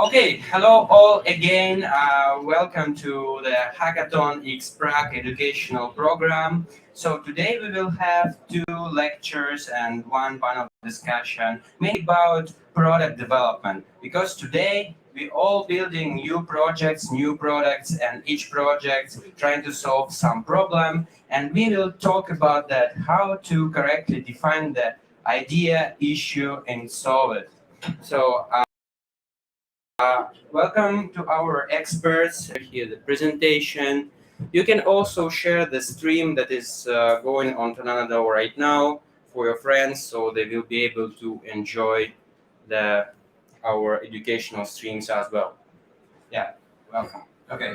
Okay, hello all again. Welcome to the Hackathon X Prague educational program. So today we will have two lectures and one panel discussion, mainly about product development. Because today we all building new projects, new products, and each project trying to solve some problem. And we will talk about that, how to correctly define the idea, issue, and solve it. So. Welcome to our experts. Here the presentation. You can also share the stream that is going on to another right now for your friends, so they will be able to enjoy our educational streams as well. Yeah, welcome. Okay.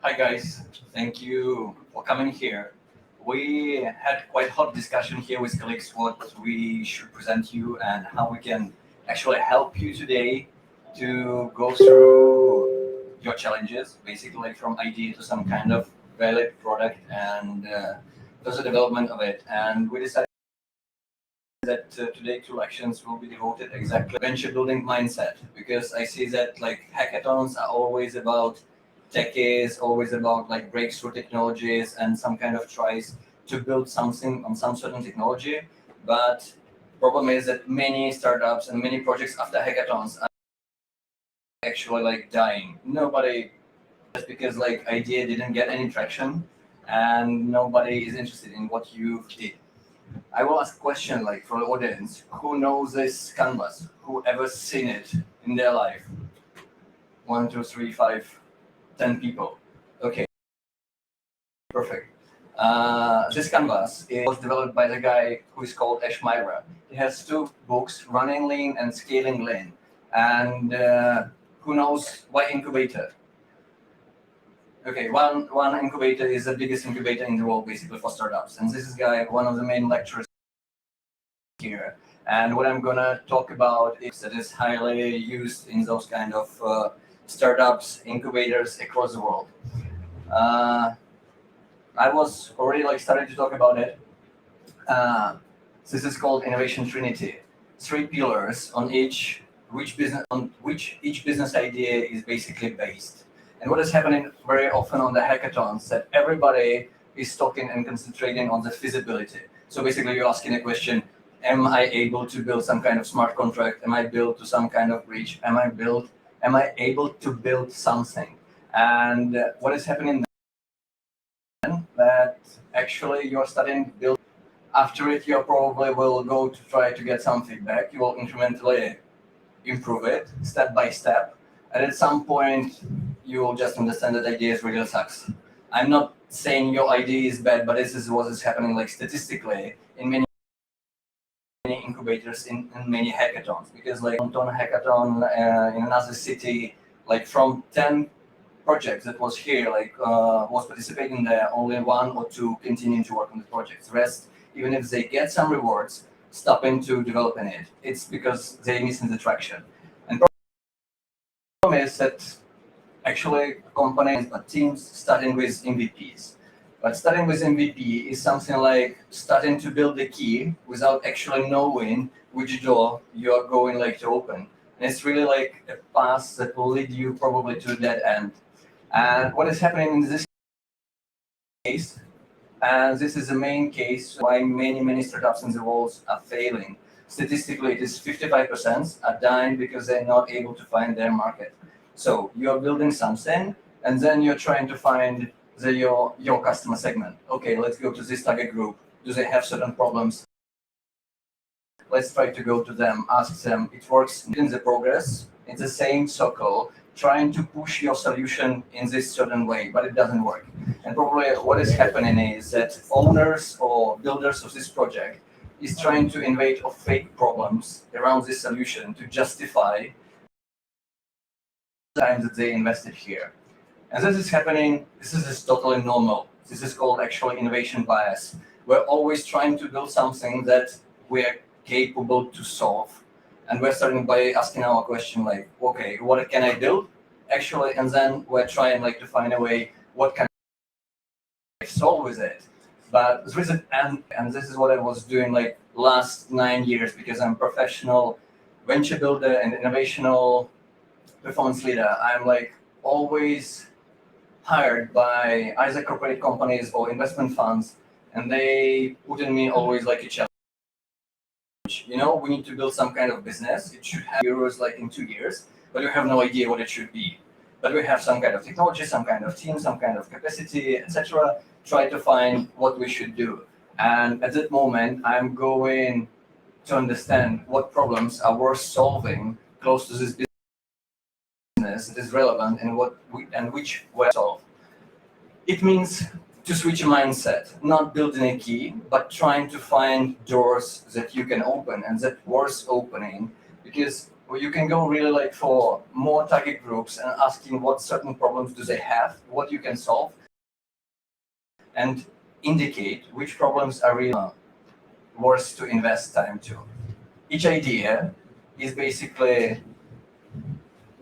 Hi guys. Thank you for coming here. We had quite hot discussion here with colleagues what we should present you and how we can actually help you today to go through your challenges, basically like from idea to some kind of valid product and there's a development of it. And we decided that today two lections will be devoted exactly venture building mindset, because I see that like hackathons are always about techies, always about like breakthrough technologies and some kind of tries to build something on some certain technology. But problem is that many startups and many projects after hackathons are actually like dying. Nobody, just because like idea didn't get any traction and nobody is interested in what you did. I will ask a question like for the audience. Who knows this canvas? Who ever seen it in their life? 1, 2, 3, 5, 10 people. Okay, perfect. This canvas was developed by the guy who is called Ash Myra. He has two books, Running Lean and Scaling Lean. And who knows why incubator? Okay, one incubator is the biggest incubator in the world basically for startups. And this is guy, one of the main lecturers here. And what I'm gonna talk about is that is highly used in those kind of startups, incubators across the world. I was already like starting to talk about it. This is called Innovation Trinity. Three pillars on which each business idea is basically based. And what is happening very often on the hackathons that everybody is talking and concentrating on the feasibility. So basically you're asking a question, am I able to build some kind of smart contract? Am I built to some kind of reach? Am I able to build something? And what is happening then that actually you're starting to build. After it, you probably will go to try to get some feedback. You will incrementally improve it step by step. And at some point, you will just understand that idea really sucks. I'm not saying your idea is bad, but this is what is happening like statistically in many incubators in many hackathons. Because like on hackathon in another city, like from 10 projects that was here, like was participating there, only one or two continuing to work on the projects. The rest, even if they get some rewards, stopping to developing it. It's because they missing the traction. And problem is that actually companies but teams starting with MVPs. But starting with MVP is something like starting to build the key without actually knowing which door you are going like to open. And it's really like a path that will lead you probably to that end. And what is happening in this case, and this is the main case why many startups in the world are failing. Statistically, it is 55% are dying because they're not able to find their market. So you're building something, and then you're trying to find your customer segment. Okay, let's go to this target group. Do they have certain problems? Let's try to go to them, ask them. It works in the progress. It's the same circle, trying to push your solution in this certain way, but it doesn't work. And probably what is happening is that owners or builders of this project is trying to invade or fake problems around this solution to justify the time that they invested here. And this is happening, this is totally normal. This is called actually innovation bias. We're always trying to build something that we're capable to solve. And we're starting by asking our question like, okay, what can I build? Actually, and then we're trying like to find a way, what can I solve with it? But there is and this is what I was doing like last 9 years, because I'm a professional venture builder and innovational performance leader, I'm like always hired by either corporate companies or investment funds, and they put in me always like a challenge. We need to build some kind of business. It should have euros like in 2 years, but we have no idea what it should be. But we have some kind of technology, some kind of team, some kind of capacity, etc. Try to find what we should do. And at that moment, I'm going to understand what problems are worth solving close to this business that is relevant and which were solved. It means to switch a mindset, not building a key, but trying to find doors that you can open and that worth opening, because you can go really like for more target groups and asking what certain problems do they have, what you can solve, and indicate which problems are really worth to invest time to. Each idea is basically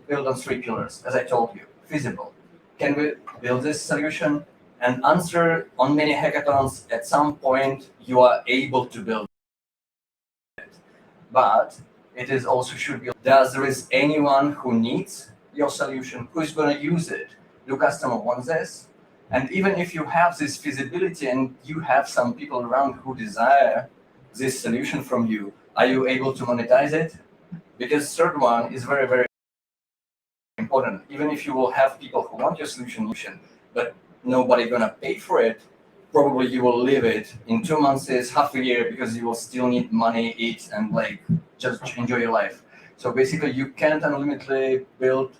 built on 3 pillars, as I told you. Feasible. Can we build this solution? And answer on many hackathons, at some point you are able to build it. But it is also should be, does there is anyone who needs your solution, who is going to use it? Do customer want this? And even if you have this feasibility and you have some people around who desire this solution from you, are you able to monetize it? Because third one is very, very important. Even if you will have people who want your solution, but nobody gonna pay for it, probably you will leave it in 2 months, half a year, because you will still need money, eat, and like just enjoy your life. So basically, you can't unlimitedly build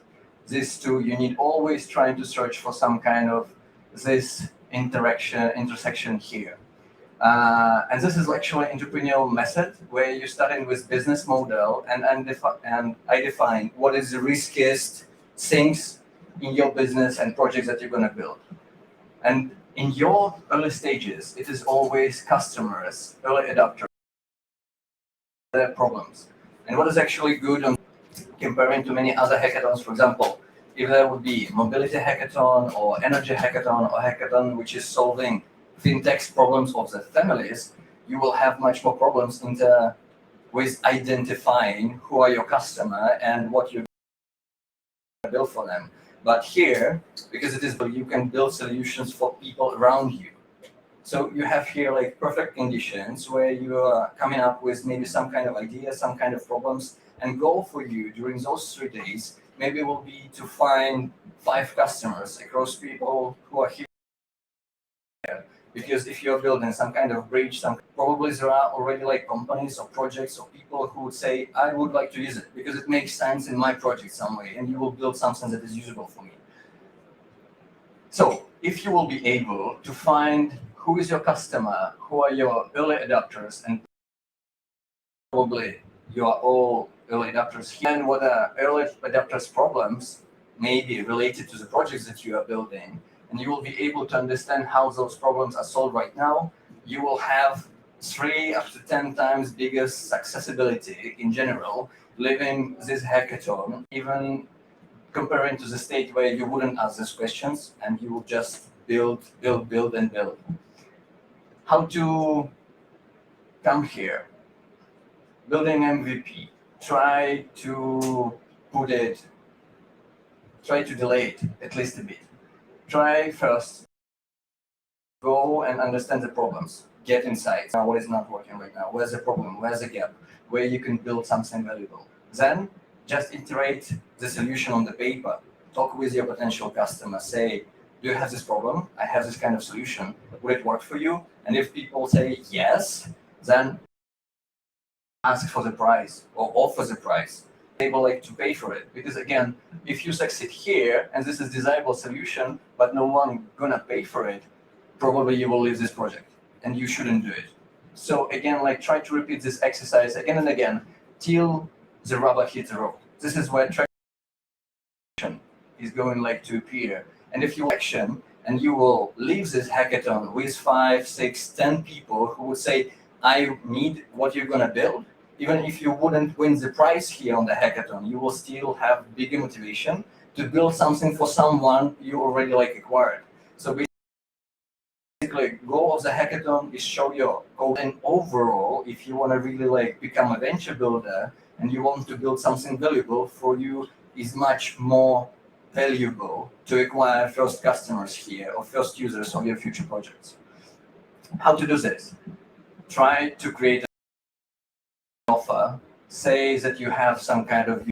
this too. You need always trying to search for some kind of this intersection here. And this is actually an entrepreneurial method where you're starting with business model and I define what is the riskiest things in your business and projects that you're going to build. And in your early stages, it is always customers, early adopters, their problems. And what is actually good on comparing to many other hackathons, for example, if there would be mobility hackathon or energy hackathon or hackathon which is solving fintech's problems of the families, you will have much more problems with identifying who are your customer and what you're going to build for them. But here, because it is, you can build solutions for people around you. So you have here like perfect conditions where you are coming up with maybe some kind of idea, some kind of problems, and goal for you during those 3 days maybe will be to find 5 customers across people who are here. Because if you're building some kind of bridge, probably there are already like companies or projects or people who would say, I would like to use it because it makes sense in my project some way, and you will build something that is usable for me. So if you will be able to find who is your customer, who are your early adopters, and probably you are all early adopters here, and what are early adopters' problems may be related to the projects that you are building, and you will be able to understand how those problems are solved right now, you will have 3 up to 10 times bigger accessibility in general, living this hackathon, even comparing to the state where you wouldn't ask these questions and you will just build, and build. How to come here? Building MVP. Try to delay it at least a bit. Try first, go and understand the problems, get insights. What is not working right now? Where's the problem? Where's the gap? Where you can build something valuable. Then just iterate the solution on the paper. Talk with your potential customer. Say, do you have this problem? I have this kind of solution. Would it work for you? And if people say yes, then ask for the price or offer the price. Able like to pay for it, because again, if you succeed here and this is desirable solution but no one gonna pay for it, probably you will leave this project and you shouldn't do it. So again, like try to repeat this exercise again and again till the rubber hits the road. This is where traction is going like to appear. And if you action and you will leave this hackathon with 5, 6, 10 people who will say, I need what you're gonna build. Even if you wouldn't win the prize here on the hackathon, you will still have bigger motivation to build something for someone you already like acquired. So basically, goal of the hackathon is show your code. And overall, if you want to really like become a venture builder and you want to build something valuable for you, is much more valuable to acquire first customers here or first users of your future projects. How to do this? Try to create an offer. Say that you have some kind of,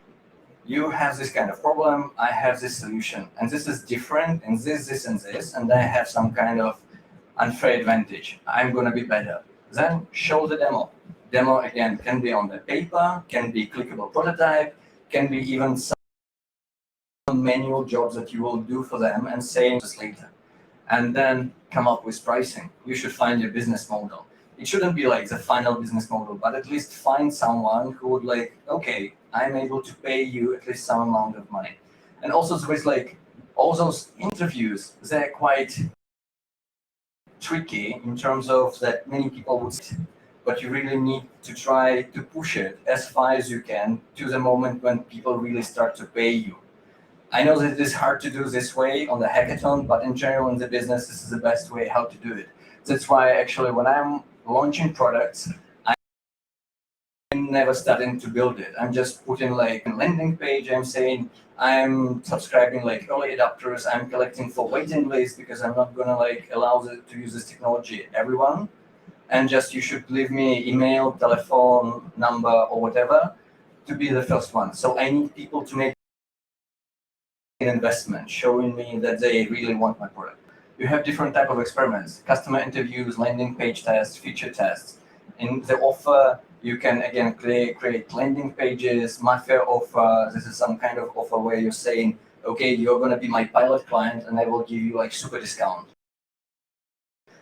you have this kind of problem, I have this solution, and this is different, and this, and I have some kind of unfair advantage. I'm going to be better. Then show the demo. Demo, again, can be on the paper, can be clickable prototype, can be even some manual jobs that you will do for them and say this later. And then come up with pricing. You should find your business model. It shouldn't be like the final business model, but at least find someone who would like, okay, I'm able to pay you at least some amount of money. And also there is like all those interviews, they're quite tricky in terms of that many people would say, but you really need to try to push it as far as you can to the moment when people really start to pay you. I know that it is hard to do this way on the hackathon, but in general in the business, this is the best way how to do it. That's why actually when I'm launching products, I'm never starting to build it. I'm just putting like a landing page. I'm saying I'm subscribing like early adopters. I'm collecting for waiting lists because I'm not gonna like allow to use this technology everyone. And just you should leave me email, telephone number, or whatever to be the first one. So I need people to make an investment, showing me that they really want my product. You have different type of experiments: customer interviews, landing page tests, feature tests. In the offer, you can again create landing pages, Mafia offer. This is some kind of offer where you're saying, okay, you're going to be my pilot client and I will give you like super discount.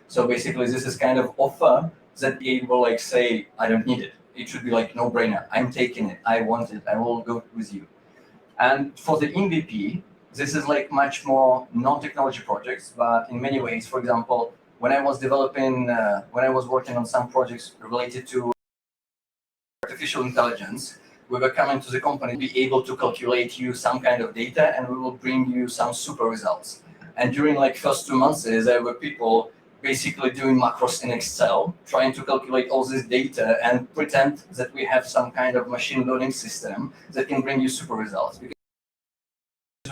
So basically this is kind of offer that they will like say, I don't need it. It should be like no brainer. I'm taking it. I want it. I will go with you. And for the MVP, this is like much more non-technology projects, but in many ways, for example, when I was developing, when I was working on some projects related to artificial intelligence, we were coming to the company to be able to calculate you some kind of data, and we will bring you some super results. And during like first 2 months, there were people basically doing macros in Excel, trying to calculate all this data and pretend that we have some kind of machine learning system that can bring you super results. Because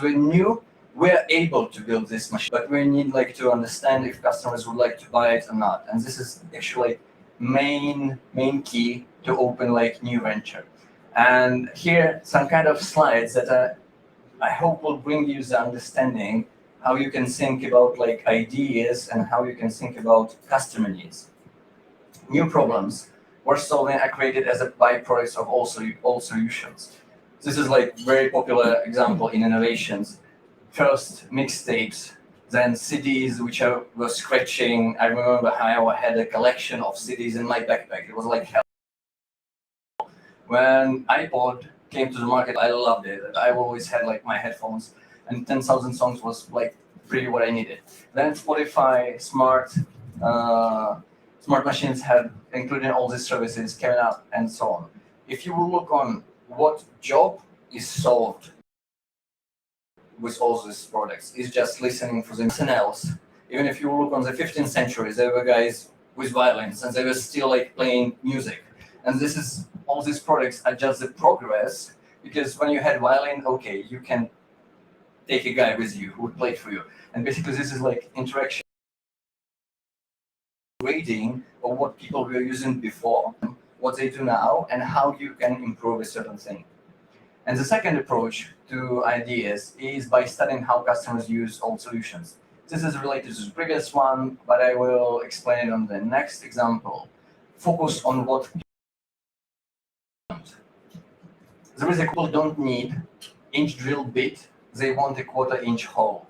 we knew we're able to build this machine, but we need like to understand if customers would like to buy it or not. And this is actually main key to open like new venture. And here some kind of slides that I hope will bring you the understanding how you can think about like ideas and how you can think about customer needs. New problems we're solving are created as a byproduct of all solutions. This is like very popular example in innovations. First mixtapes, then CDs which were scratching. I remember how I had a collection of CDs in my backpack. It was like hell. When iPod came to the market, I loved it. I always had like my headphones, and 10,000 songs was like pretty what I needed. Then Spotify, smart machines had including all these services coming up and so on. If you will look on what job is solved with all these products, is just listening for something else. Even if you look on the 15th century, there were guys with violins and they were still like playing music. And this is all these products are just the progress, because when you had violin, okay, you can take a guy with you who would play for you. And basically this is like interaction rating of what people were using before, what they do now, and how you can improve a certain thing. And the second approach to ideas is by studying how customers use old solutions. This is related to the previous one, but I will explain it on the next example. Focus on what there is a people don't need inch drill bit, they want a quarter-inch hole.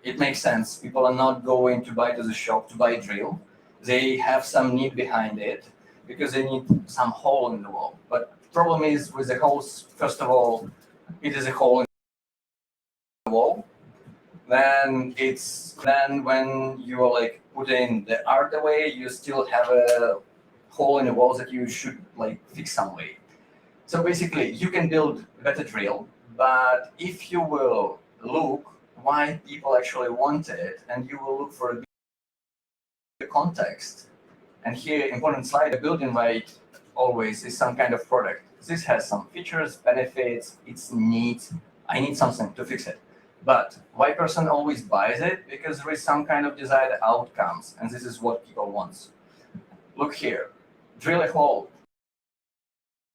It makes sense. People are not going to buy to the shop to buy a drill. They have some need behind it because they need some hole in the wall. But the problem is with the holes, first of all, it is a hole in the wall. Then when you are like putting the art away, you still have a hole in the walls that you should like fix some way. So basically, you can build a better drill, but if you will look why people actually want it, and you will look for the context, and here, important slide, the building right always is some kind of product. This has some features, benefits, it's neat. I need something to fix it. But why person always buys it? Because there is some kind of desired outcomes, and this is what people want. Look here, drill a hole.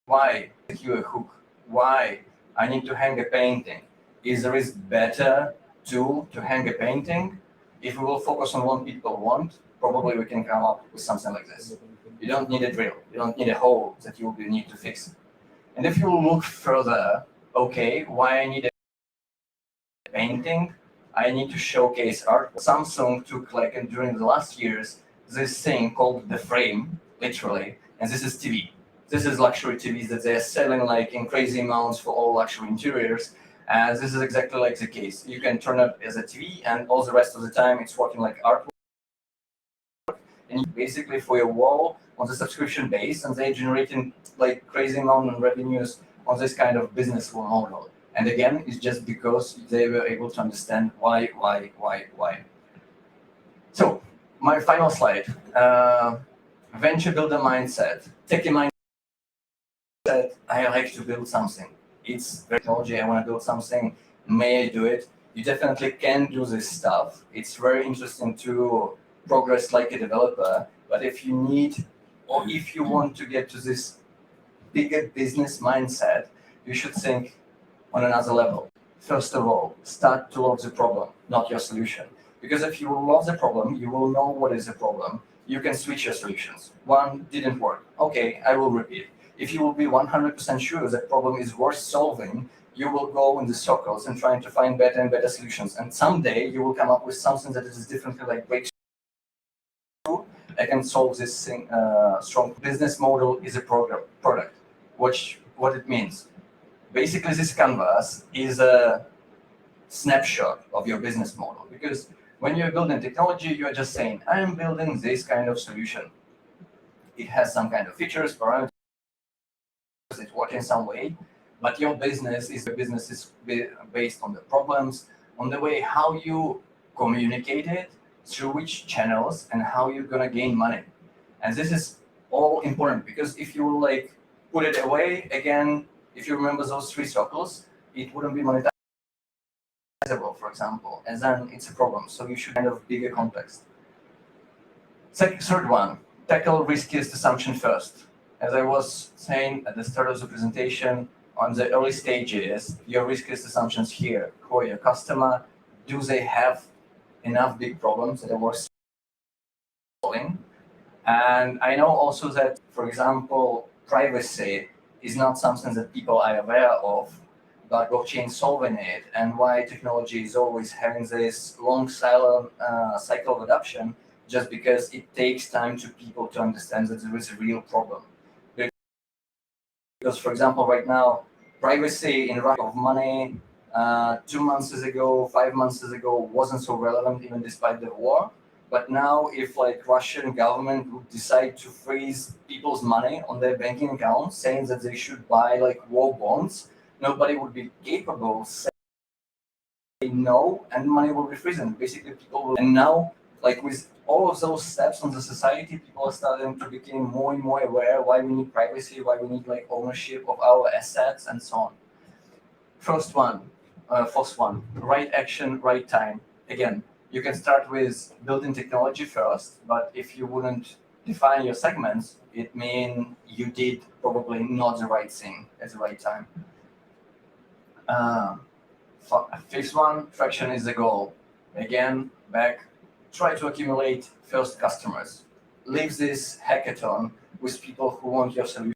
Why secure a hook? Why I need to hang a painting? Is there is better tool to hang a painting? If we will focus on what people want, probably we can come up with something like this. You don't need a drill. You don't need a hole that you will need to fix. And if you look further, okay, why I need a painting? I need to showcase art. Samsung took and during the last years, this thing called the frame, literally, and this is TV. This is luxury TVs that they're selling in crazy amounts for all luxury interiors. And this is exactly like the case. You can turn it as a TV, and all the rest of the time it's working like artwork. And basically for your wall on the subscription base, and they're generating crazy amount of revenues on this kind of business model. And again, it's just because they were able to understand why. So my final slide, venture builder mindset, techie mindset. I like to build something. It's technology. I want to build something. May I do it? You definitely can do this stuff. It's very interesting to progress like a developer. But if you need, or if you want to get to this bigger business mindset, you should think on another level. First of all, start to love the problem, not your solution. Because if you will love the problem, you will know what is the problem. You can switch your solutions. One didn't work. Okay, I will repeat. If you will be 100% sure that problem is worth solving, you will go in the circles and trying to find better and better solutions. And someday you will come up with something that is differently breakthrough. I can solve this thing. Strong business model is a product. What it means. Basically, this canvas is a snapshot of your business model, because when you're building technology, you're just saying, I am building this kind of solution. It has some kind of features, parameters, it works in some way, but your business is based on the problems, on the way how you communicate it, through which channels, and how you're gonna gain money. And this is all important, because if you put it away again, if you remember those three circles, it wouldn't be monetizable, for example, and then it's a problem. So you should kind of bigger context. Third one, tackle riskiest assumption first. As I was saying at the start of the presentation, on the early stages, your riskiest assumptions here. Who are your customer? Do they have enough big problems that are worth solving? And I know also that, for example, privacy is not something that people are aware of, but blockchain solving it, and why technology is always having this long cycle of adoption, just because it takes time to people to understand that there is a real problem. Because, for example, right now, privacy in Russia of money 2 months ago, 5 months ago wasn't so relevant, even despite the war. But now, if Russian government would decide to freeze people's money on their banking accounts, saying that they should buy war bonds, nobody would be capable of saying no, and money will be frozen. Basically, people will. And now, with all of those steps on the society, people are starting to become more and more aware why we need privacy, why we need ownership of our assets, and so on. First one, right action, right time. Again, you can start with building technology first, but if you wouldn't define your segments, it means you did probably not the right thing at the right time. Fifth one, traction is the goal. Again, try to accumulate first customers. Leave this hackathon with people who want your solution.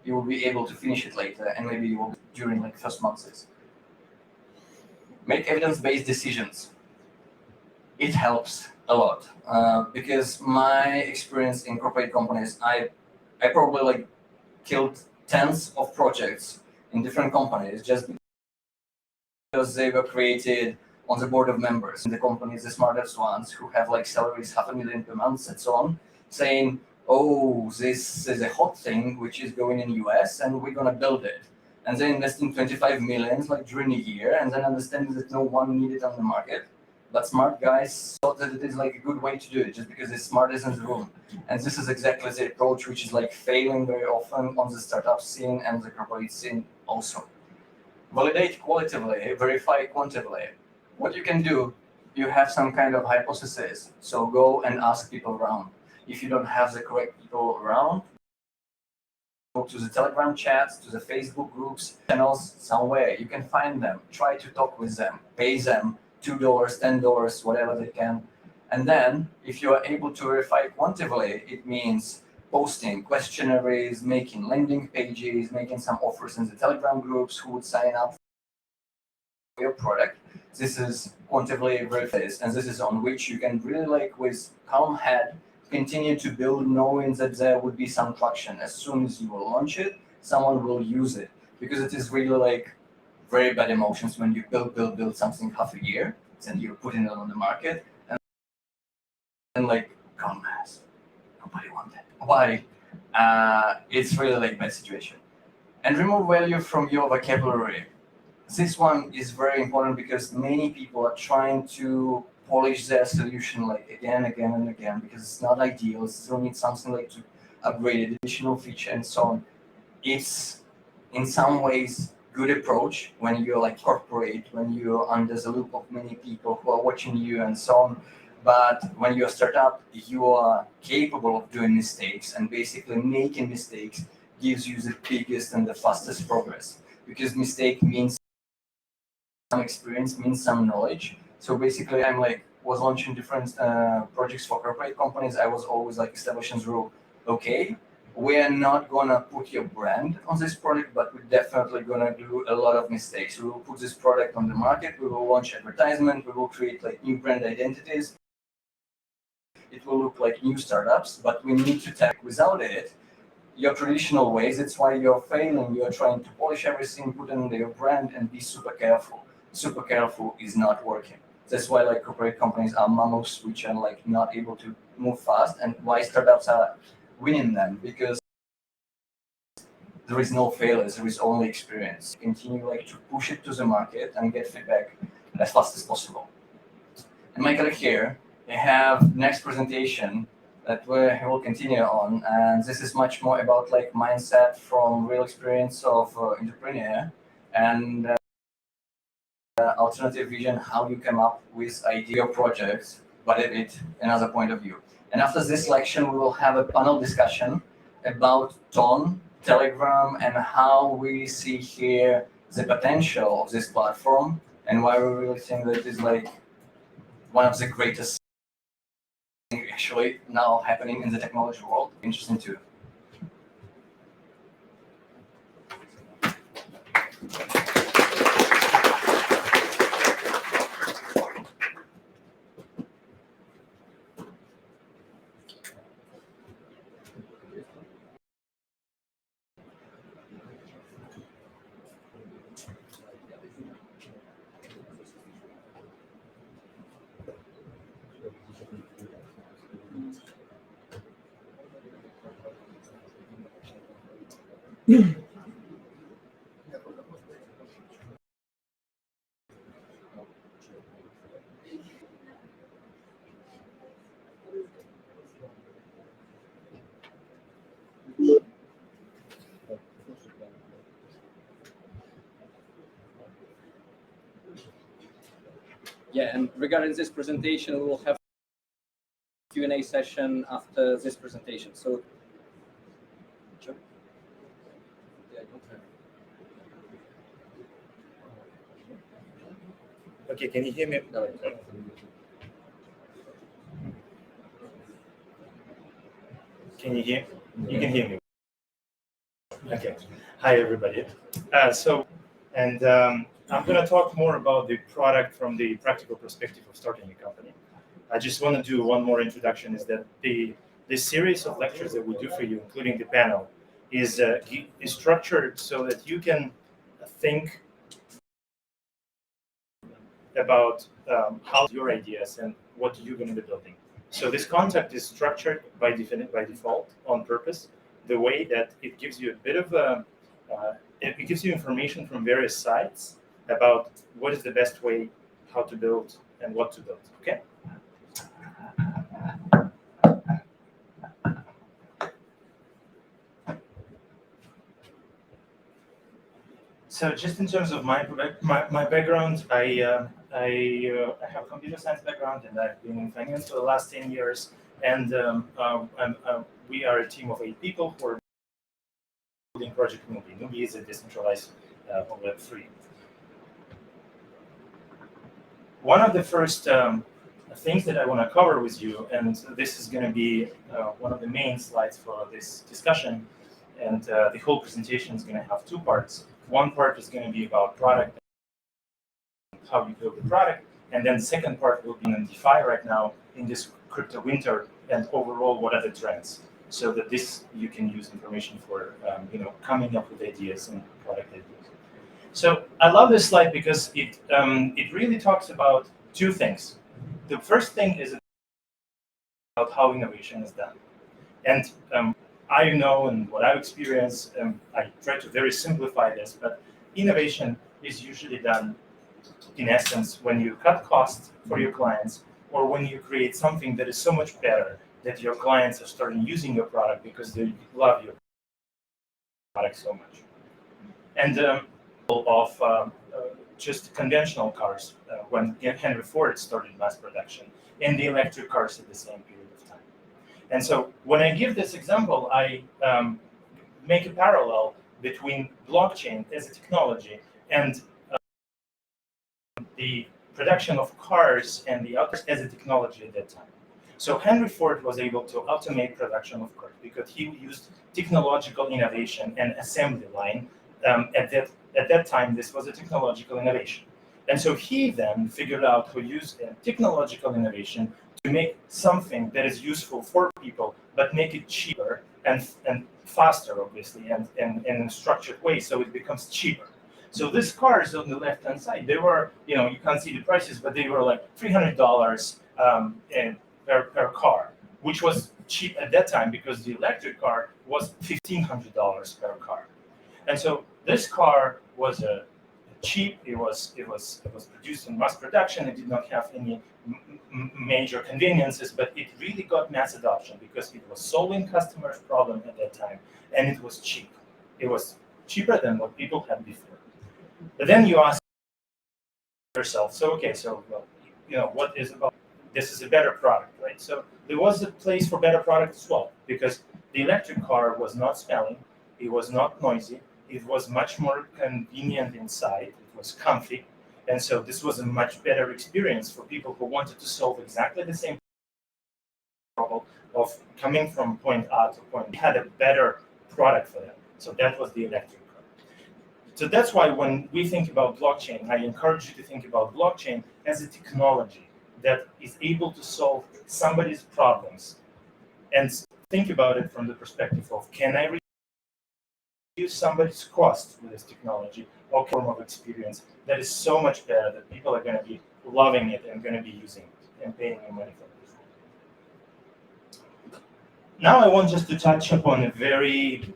You will be able to finish it later, and maybe you will during first months. Make evidence-based decisions. It helps a lot because my experience in corporate companies, I probably killed tens of projects in different companies just because they were created on the board of members in the companies, the smartest ones who have salaries $500,000 per month and so on, saying, oh, this is a hot thing which is going in the US and we're gonna build it. And then investing 25 million during a year, and then understanding that no one needed on the market. But smart guys thought that it is a good way to do it, just because it's smart is in the room. And this is exactly the approach which is failing very often on the startup scene and the corporate scene also. validate qualitatively, verify quantitatively. What you can do, you have some kind of hypothesis, so go and ask people around. If you don't have the correct people around, go to the Telegram chats, to the Facebook groups, channels, somewhere. You can find them. Try to talk with them. Pay them $2, $10, whatever they can. And then, if you are able to verify quantitatively, it means posting questionnaires, making landing pages, making some offers in the Telegram groups who would sign up for your product. This is quantitatively verified, and this is on which you can really, like, with calm head, continue to build, knowing that there would be some traction. As soon as you will launch it, someone will use it, because it is really like very bad emotions when you build something half a year, then you're putting it on the market, and like, calm mass, nobody wants it. Why? It's really like bad situation. And remove value from your vocabulary. This one is very important because many people are trying to polish their solution like again and again, because it's not ideal. It still needs something like to upgrade additional feature and so on. It's in some ways good approach when you're like corporate, when you're under the loop of many people who are watching you and so on. But when you're a startup, you are capable of doing mistakes, and basically making mistakes gives you the biggest and the fastest progress, because mistake means some experience, means some knowledge. So basically, I'm like was launching different projects for corporate companies. I was always like establishing the rule. Okay, we're not gonna put your brand on this product, but we're definitely gonna do a lot of mistakes. We will put this product on the market. We will launch advertisement. We will create like new brand identities. It will look like new startups, but we need to tech. Without it, your traditional ways, it's why you're failing. You're trying to polish everything, put it under your brand, and be super careful. Super careful is not working. That's why like corporate companies are mammoths, which are like not able to move fast, and why startups are winning them, because there is no failures, there is only experience. Continue like to push it to the market and get feedback as fast as possible. And my colleague here, they have next presentation that we will continue on, and this is much more about like mindset from real experience of entrepreneur, and alternative vision, how you come up with idea projects, but a bit another point of view. And after this lecture, we will have a panel discussion about Ton, Telegram, and how we see here the potential of this platform, and why we really think that it is like one of the greatest things actually now happening in the technology world. Interesting too. Yeah, and regarding this presentation, we will have a Q&A session after this presentation. So, sure. Yeah, Okay, can you hear me? no, Can you hear? You can hear me. Okay. Hi, everybody. I'm going to talk more about the product from the practical perspective of starting a company. I just want to do one more introduction. Is that the series of lectures that we do for you, including the panel, is structured so that you can think about how your ideas and what you're going to be building. So this concept is structured by default on purpose, the way that it gives you a bit of it gives you information from various sites about what is the best way, how to build, and what to build. Okay. So just in terms of my background, I have a computer science background, and I've been in finance for the last 10 years. And we are a team of 8 people who are building Project Nubi. Nubi is a decentralized Web3. One of the first things that I want to cover with you, and this is going to be one of the main slides for this discussion, and the whole presentation is going to have 2 parts. One part is going to be about product, how you build the product, and then the second part will be on DeFi right now in this crypto winter, and overall what are the trends, so that this you can use information for coming up with ideas and product ideas. So I love this slide because it really talks about 2 things. The first thing is about how innovation is done, and I know, and what I've experienced, I try to very simplify this, but innovation is usually done, in essence, when you cut costs for your clients, or when you create something that is so much better that your clients are starting using your product because they love your product so much. And of just conventional cars, when Henry Ford started mass production, and the electric cars at the same period of time. And so when I give this example, I make a parallel between blockchain as a technology and the production of cars and the others as a technology at that time. So Henry Ford was able to automate production of cars because he used technological innovation and assembly line. At that time, this was a technological innovation. And so he then figured out to use a technological innovation to make something that is useful for people, but make it cheaper and faster, obviously, and in a structured way, so it becomes cheaper. So these cars on the left-hand side, they were, you can't see the prices, but they were like $300 per car, which was cheap at that time because the electric car was $1,500 per car. And so this car was cheap. It was produced in mass production. It did not have any major conveniences, but it really got mass adoption because it was solving customers' problem at that time, and it was cheap. It was cheaper than what people had before. But then you ask yourself, what is about? This is a better product, right? So there was a place for better product as well, because the electric car was not smelling, it was not noisy, it was much more convenient inside, it was comfy, and so this was a much better experience for people who wanted to solve exactly the same problem of coming from point A to point B. It had a better product for them. So that was the electric car. So that's why when we think about blockchain, I encourage you to think about blockchain as a technology that is able to solve somebody's problems, and think about it from the perspective of, can I reduce somebody's cost with this technology or form of experience that is so much better that people are going to be loving it and going to be using it and paying you money for it. Now I want just to touch upon a very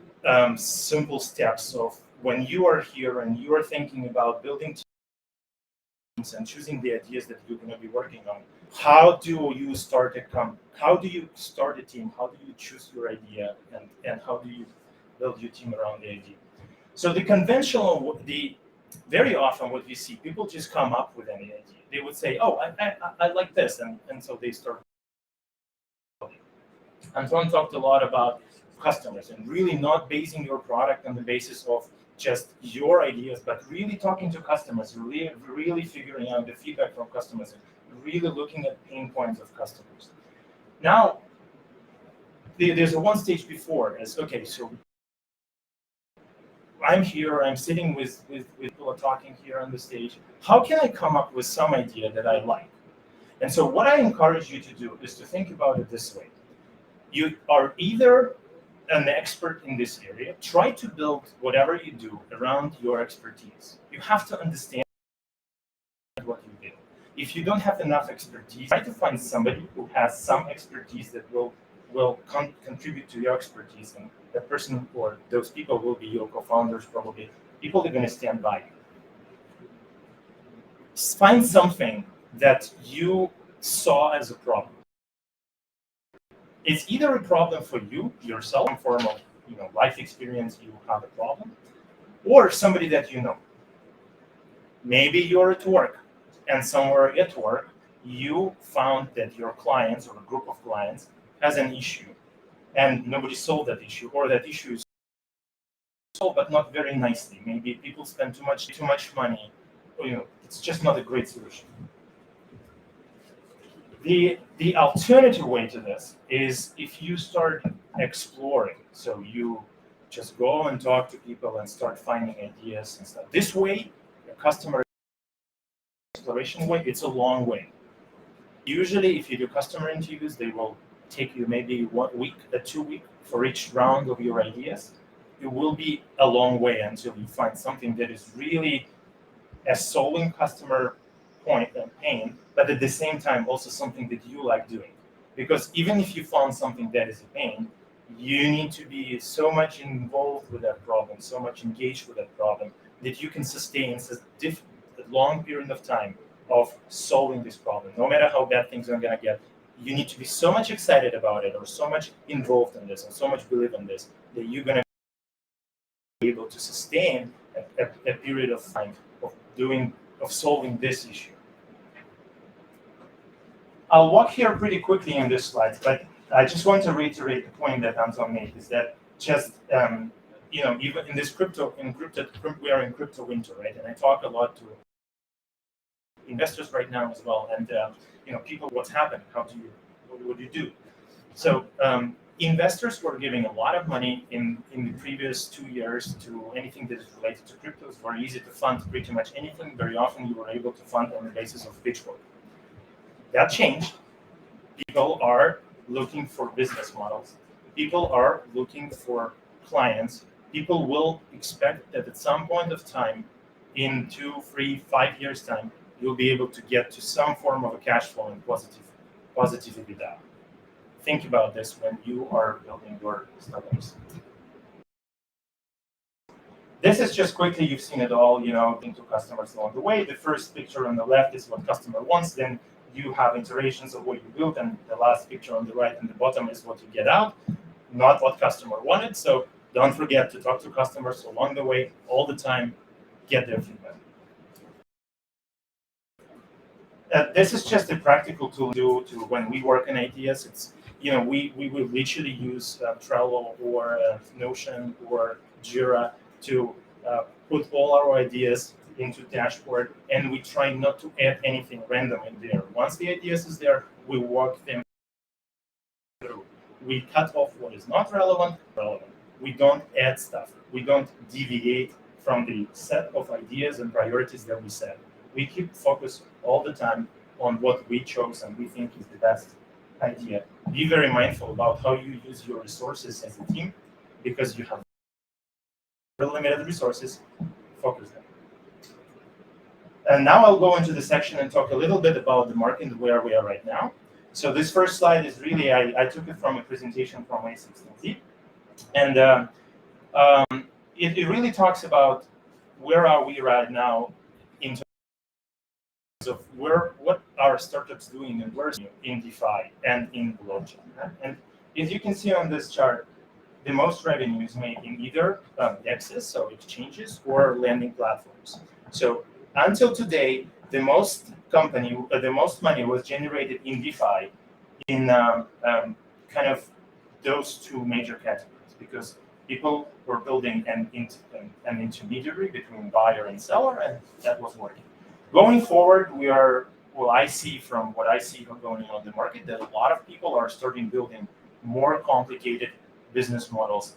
simple steps of when you are here and you are thinking about building teams and choosing the ideas that you're going to be working on. How do you start a How do you start a team? How do you choose your idea, and how do you build your team around the idea? So very often what we see, people just come up with any idea. They would say, oh, I like this, and so they start. Anton talked a lot about customers and really not basing your product on the basis of just your ideas, but really talking to customers, really figuring out the feedback from customers, and really looking at pain points of customers. Now, there's a one stage before is, okay, so I'm here, I'm sitting with people talking here on the stage. How can I come up with some idea that I like? And so what I encourage you to do is to think about it this way. You are either an expert in this area, try to build whatever you do around your expertise. You have to understand what you do. If you don't have enough expertise, try to find somebody who has some expertise that will contribute to your expertise, and that person or those people will be your co-founders, probably people that are going to stand by you. Find something that you saw as a problem. It's either a problem for you yourself, some form of life experience, you have a problem, or somebody that you know. Maybe you're at work, and somewhere at work, you found that your clients or a group of clients has an issue, and nobody solved that issue, or that issue is solved but not very nicely. Maybe people spend too much money, or, it's just not a great solution. The alternative way to this is if you start exploring. So you just go and talk to people and start finding ideas and stuff. This way, the customer exploration way, it's a long way. Usually, if you do customer interviews, they will take you maybe 1 week, 2 week for each round of your ideas. It will be a long way until you find something that is really a solving customer point and pain, but at the same time also something that you like doing. Because even if you found something that is a pain, you need to be so much involved with that problem, so much engaged with that problem, that you can sustain a long period of time of solving this problem. No matter how bad things are going to get, you need to be so much excited about it, or so much involved in this, and so much believe in this, that you're going to be able to sustain a period of time of solving this issue. I'll walk here pretty quickly in this slide, but I just want to reiterate the point that Anton made, is that just even in this we are in crypto winter, right? And I talk a lot to investors right now as well, and people, what's happened? What do you do? So investors were giving a lot of money in the previous 2 years to anything that is related to crypto. It's very easy to fund pretty much anything. Very often you were able to fund on the basis of Bitcoin. That changed. People are looking for business models. People are looking for clients. People will expect that at some point of time, in 2, 3, 5 years' time, you'll be able to get to some form of a cash flow and positive EBITDA. Think about this when you are building your startups. This is just quickly, you've seen it all, into customers along the way. The first picture on the left is what customer wants, then you have iterations of what you built, and the last picture on the right and the bottom is what you get out, not what customer wanted. So don't forget to talk to customers along the way, all the time, get their feedback. This is just a practical tool to when we work in ideas. It's we will literally use Trello or Notion or Jira to put all our ideas into dashboard, and we try not to add anything random in there. Once the ideas is there, we walk them through. We cut off what is not relevant. We don't add stuff. We don't deviate from the set of ideas and priorities that we set. We keep focus all the time on what we chose and we think is the best idea. Be very mindful about how you use your resources as a team, because you have limited resources. Focus them. And now I'll go into the section and talk a little bit about the market where we are right now. So this first slide is really, I took it from a presentation from A16Z. And it really talks about where are we right now in terms of what are startups doing and where in DeFi and in blockchain. And as you can see on this chart, the most revenue is made in either DEXs, so exchanges, or lending platforms. So until today, the most money was generated in DeFi in kind of those two major categories, because people were building an intermediary between buyer and seller, and that was working. Going forward, I see from what I see going on in the market that a lot of people are starting building more complicated business models,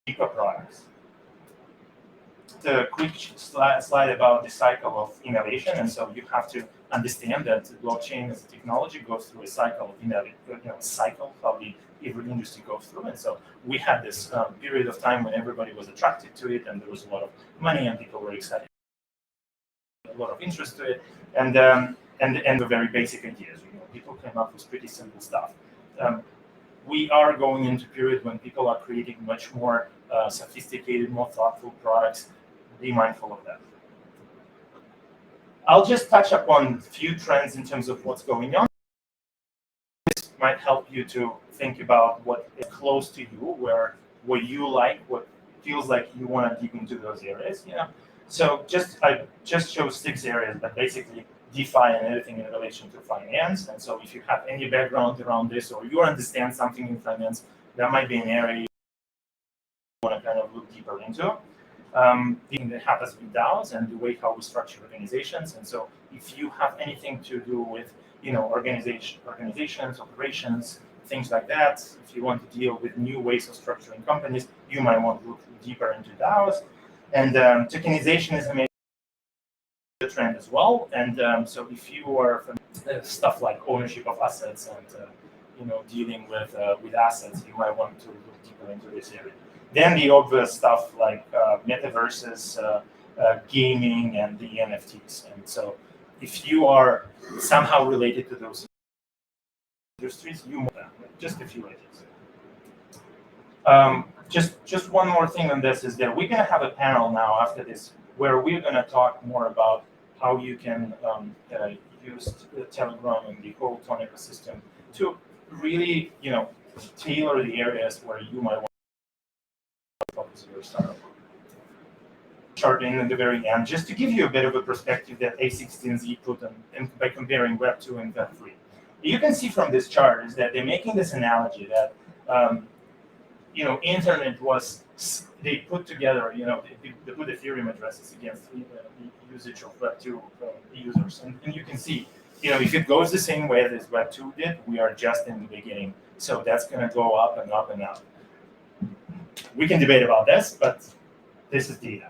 deeper products. The quick slide about the cycle of innovation, and so you have to understand that blockchain as a technology goes through a cycle of innovation, how every industry goes through. And so we had this period of time when everybody was attracted to it, and there was a lot of money, and people were excited, a lot of interest to it, and the very basic ideas. People came up with pretty simple stuff. We are going into a period when people are creating much more sophisticated, more thoughtful products. Be mindful of that. I'll just touch upon a few trends in terms of what's going on. This might help you to think about what is close to you, what you like, what feels like you want to deep into those areas. So I just chose 6 areas, but basically DeFi and everything in relation to finance. And so if you have any background around this, or you understand something in finance, that might be an area you want to kind of look deeper into. The thing that happens with DAOs and the way how we structure organizations. And so if you have anything to do with, organizations, operations, things like that, if you want to deal with new ways of structuring companies, you might want to look deeper into DAOs. And tokenization is a major trend as well. And so if you are from stuff like ownership of assets and dealing with assets, you might want to look deeper into this area. Then the obvious stuff like metaverses, gaming, and the NFTs. And so if you are somehow related to those industries, you might just a few ideas. Just one more thing on this is that we're going to have a panel now after this where we're going to talk more about how you can use Telegram and the whole Ton ecosystem to really, tailor the areas where you might want to focus your startup. Chart in the very end, just to give you a bit of a perspective that A16Z put on by comparing Web 2 and Web 3. You can see from this chart is that they're making this analogy that internet was, they put together, they put Ethereum addresses against the usage of Web 2 users. And you can see, if it goes the same way as Web 2 did, we are just in the beginning. So that's going to go up and up and up. We can debate about this, but this is data.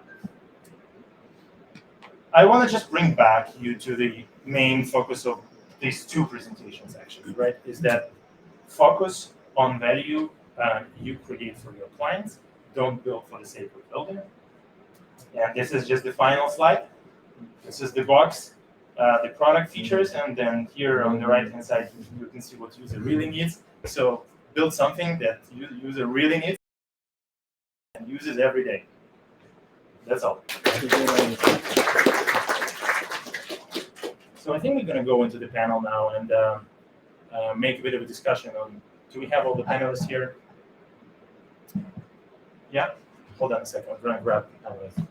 I want to just bring back you to the main focus of these 2 presentations, actually, right? Is that focus on value you create for your clients. Don't build for the sake of building. And this is just the final slide. This is the box, the product features, and then here on the right-hand side, you can see what user really needs. So build something that user really needs and uses every day. That's all. So I think we're going to go into the panel now and make a bit of a discussion on, do we have all the panelists here? Yeah? Hold on a second. I'm going to grab the panelists.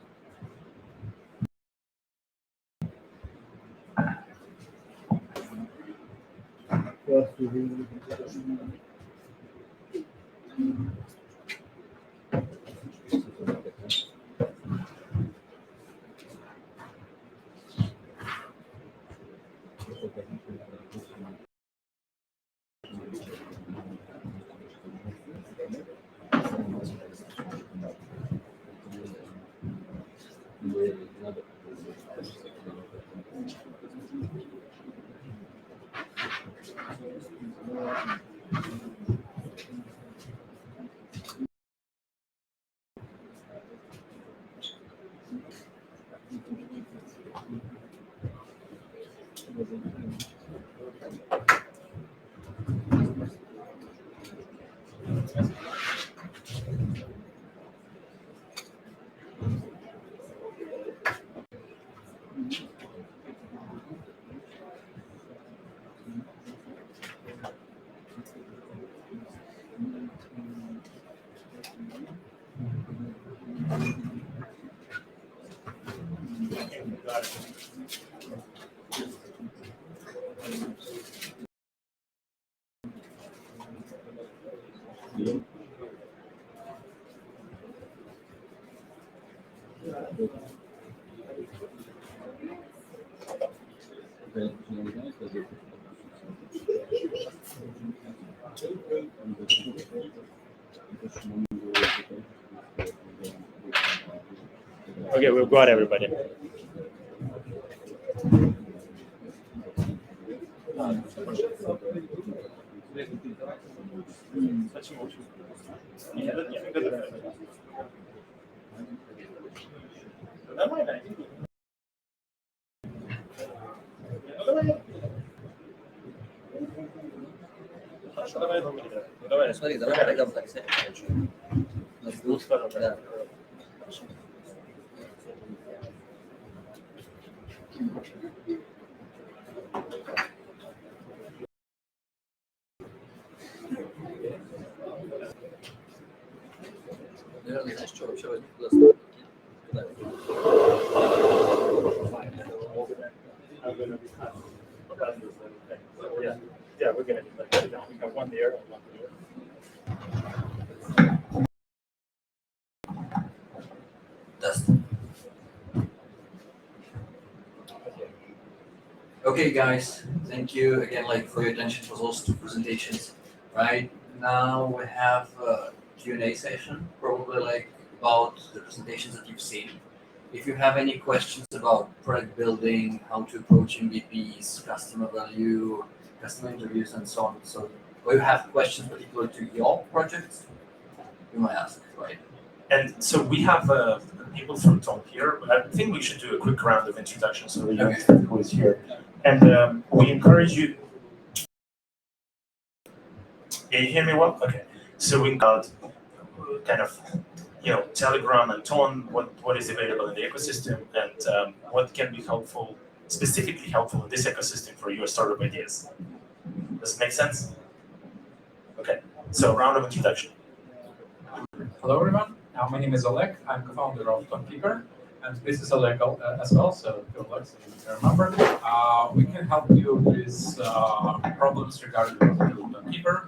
Okay, we've got everybody. Смотри, давай рядом так сядем. Да. Наверное, знаешь, что вообще возьми туда. going to be half of that little thing. So yeah, we're going to do like that. We have one there and one there. That's okay, guys. Thank you again, for your attention for those two presentations. Right now we have a Q&A session, probably about the presentations that you've seen. If you have any questions about product building, how to approach MVPs, customer value, customer interviews, and so on, or you have questions particular to your projects, you might ask, right? And so we have people from Tom here. I think we should do a quick round of introductions so we understand who is here. And we encourage you. Can you hear me well? Okay. So we got kind of, Telegram and Tone, what is available in the ecosystem, and what can be helpful, specifically helpful in this ecosystem for your startup ideas. Does it make sense? Okay. So round of introduction. Hello, everyone. My name is Oleg. I'm co-founder of Tonekeeper, and this is Oleg as well. So good luck, so you can remember. We can help you with problems regarding Tonekeeper.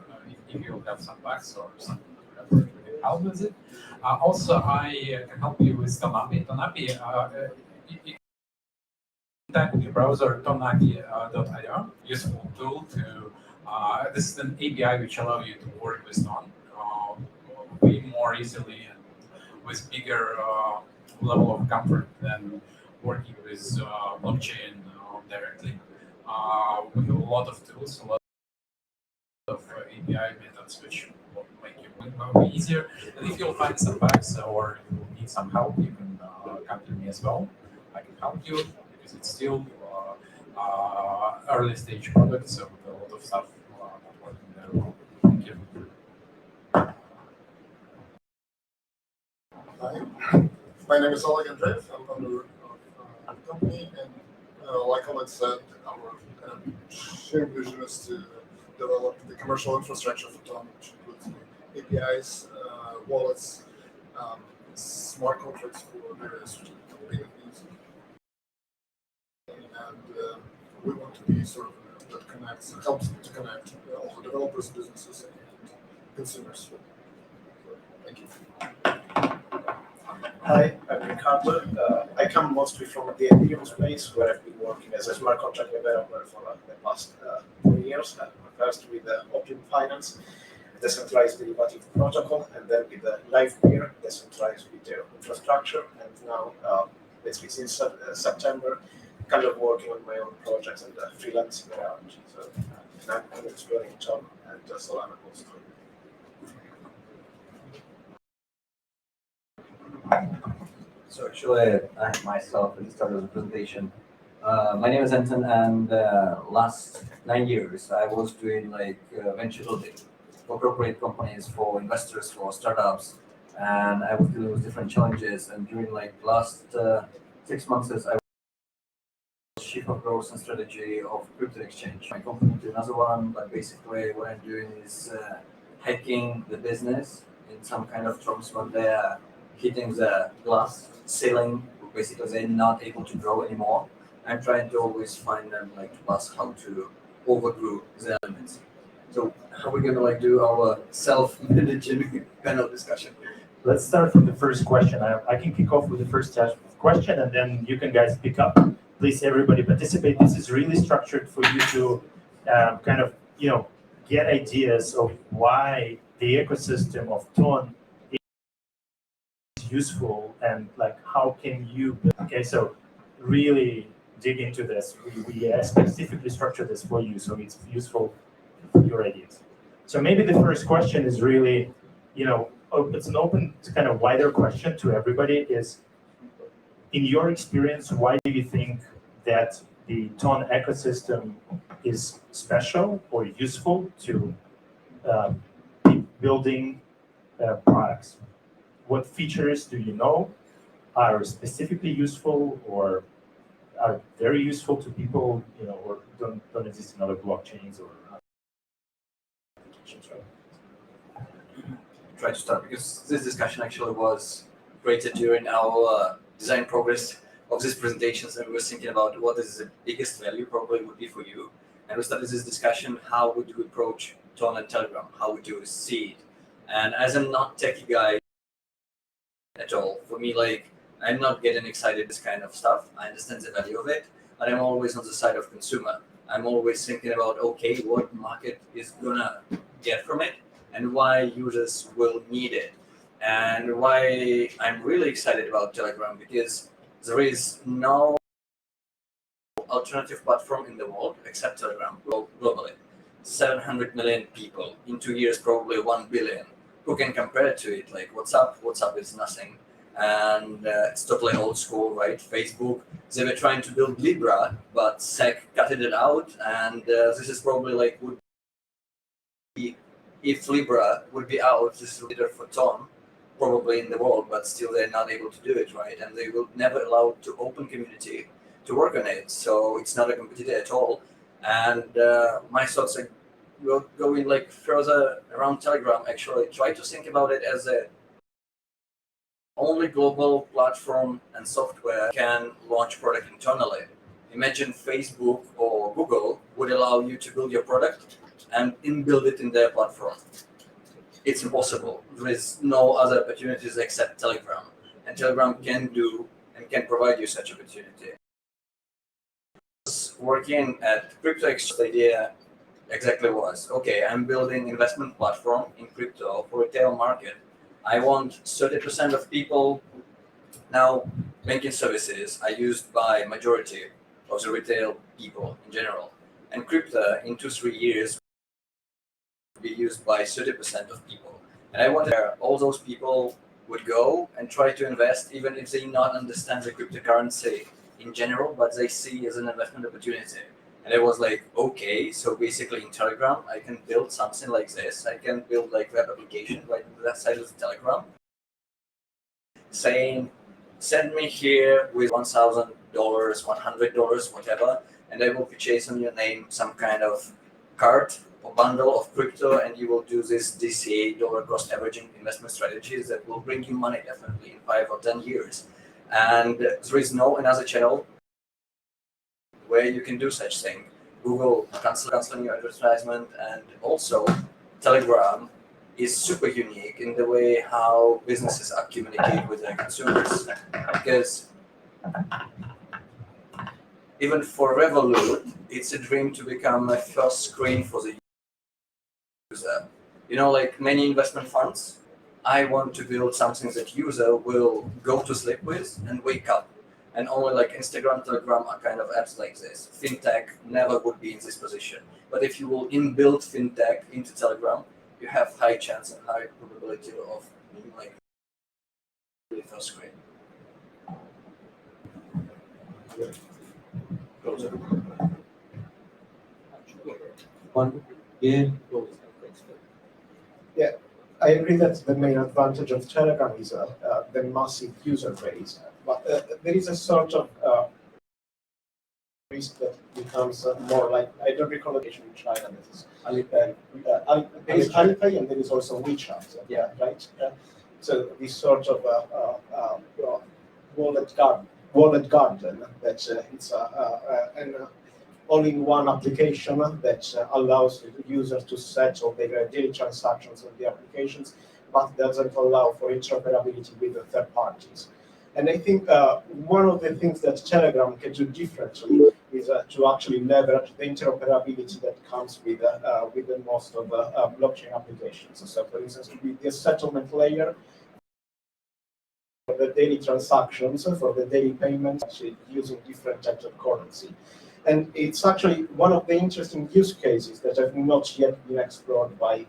If you have some bugs or something, we can help with it. Also, I can help you with Tonapi. Tonapi, you can type in your browser tonapi.io, useful tool to. This is an API which allows you to work with Ton way more easily and with bigger level of comfort than working with blockchain directly. We have a lot of tools, a lot of API methods which will make it easier. And if you'll find some bugs or you need some help, you can come to me as well. I can help you because it's still early stage product, so a lot of stuff not working very well. Thank you. Hi, my name is Oleg Andreev. I'm founder of the company, and like Oleg said, our kind of shared vision is to develop the commercial infrastructure for Tom, which includes the APIs, wallets, smart contracts for various payment needs, and we want to be sort of that connects, helps to connect all the developers, businesses, and consumers. So, thank you. Hi, I'm Ricardo. I come mostly from the EDU space, where I've been working as a smart contract developer for the past 4 years. First with Optimum Finance, decentralized derivative protocol, and then with the LivePeer, decentralized retail infrastructure, and now, basically since September, kind of working on my own projects and freelancing around. So now I'm exploring Tom and Solana mostly. So actually, I myself at the start of the presentation. My name is Anton, and last 9 years I was doing venture building for corporate companies, for investors, for startups, and I was dealing with different challenges. And during last 6 months, I was chief of growth and strategy of crypto exchange. My company to another one, but basically what I'm doing is hacking the business in some kind of terms when they're hitting the glass ceiling, basically they're not able to grow anymore. I'm trying to always find them to pass how to overgrow the elements. So how are we gonna do our self-managing kind of discussion? Let's start from the first question. I can kick off with the first question, and then you can guys pick up. Please, everybody participate. This is really structured for you to get ideas of why the ecosystem of Ton is useful and how can you. Okay, so really dig into this. We specifically structure this for you, so it's useful for your ideas. So maybe the first question is really, it's an open kind of wider question to everybody. Is, in your experience, why do you think that the Ton ecosystem is special or useful to building products? What features do you know are specifically useful or are very useful to people, or don't exist in other blockchains or applications, right? Try to start because this discussion actually was created during our design progress of these presentations, and we were thinking about what is the biggest value probably would be for you. And we started this discussion: how would you approach Ton and Telegram? How would you see it? And as I'm not techie guy at all, for me, like, I'm not getting excited this kind of stuff. I understand the value of it, but I'm always on the side of consumer. I'm always thinking about, okay, what market is gonna get from it and why users will need it. And why I'm really excited about Telegram, because there is no alternative platform in the world except Telegram globally. 700 million people, in 2 years probably 1 billion. Who can compare to it? Like WhatsApp? WhatsApp is nothing. And it's totally old school, right? Facebook, they were trying to build Libra, but SEC gutted it out, and this is probably like would be, if Libra would be out, this is a leader for Ton, probably in the world, but still they're not able to do it, right? And they will never allow to open community to work on it, so it's not a competitor at all. And my thoughts are going like further around Telegram. Actually, try to think about it as a only global platform and software can launch product internally. Imagine Facebook or Google would allow you to build your product and inbuild it in their platform. It's impossible. There is no other opportunities except Telegram, and Telegram can do and can provide you such opportunity. Working at crypto exchange, the idea exactly was, okay, I'm building investment platform in crypto for retail market. I want 30% of people now. Banking services are used by majority of the retail people in general, and crypto in 2-3 years will be used by 30% of people. And I wanted all those people would go and try to invest, even if they not understand the cryptocurrency in general, but they see as an investment opportunity. And I was like, okay, so basically in Telegram, I can build something like this. I can build like web application right on that side of the Telegram, saying, send me here with $1,000, $100, whatever, and I will purchase on your name some kind of card or bundle of crypto, and you will do this DCA, dollar cost averaging investment strategies that will bring you money definitely in 5 or 10 years. And there is no another channel where you can do such thing. Google canceling your advertisement, and also Telegram is super unique in the way how businesses are communicate with their consumers. Because even for Revolut, it's a dream to become a first screen for the user. You know, like many investment funds, I want to build something that user will go to sleep with and wake up. And only like Instagram, Telegram are kind of apps like this. FinTech never would be in this position. But if you will inbuild FinTech into Telegram, you have high chance and high probability of being like the first screen. Yeah, I agree that the main advantage of Telegram is the massive user base, but there is a sort of risk that becomes more like, I don't recall the in China. That is there is Alipay and there is also WeChat. Yeah, right. So this sort of wallet garden that it's an all-in-one application that allows the user to settle their daily transactions on the applications, but doesn't allow for interoperability with the third parties. And I think one of the things that Telegram can do differently is to actually leverage the interoperability that comes with the most of blockchain applications. So, for instance, with the settlement layer, for the daily transactions, for the daily payments, actually using different types of currency. And it's actually one of the interesting use cases that have not yet been explored by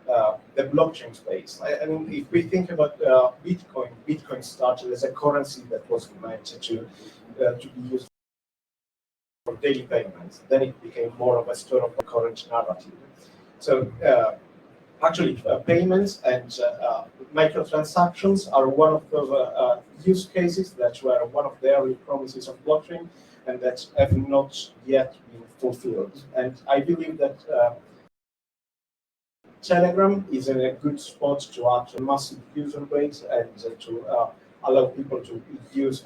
the blockchain space. I mean, if we think about Bitcoin started as a currency that was meant to be used for daily payments. Then it became more of a store of the current narrative. So actually, payments and microtransactions are one of those use cases that were one of the early promises of blockchain, and that have not yet been fulfilled. And I believe that Telegram is in a good spot to actually massive user base and to allow people to use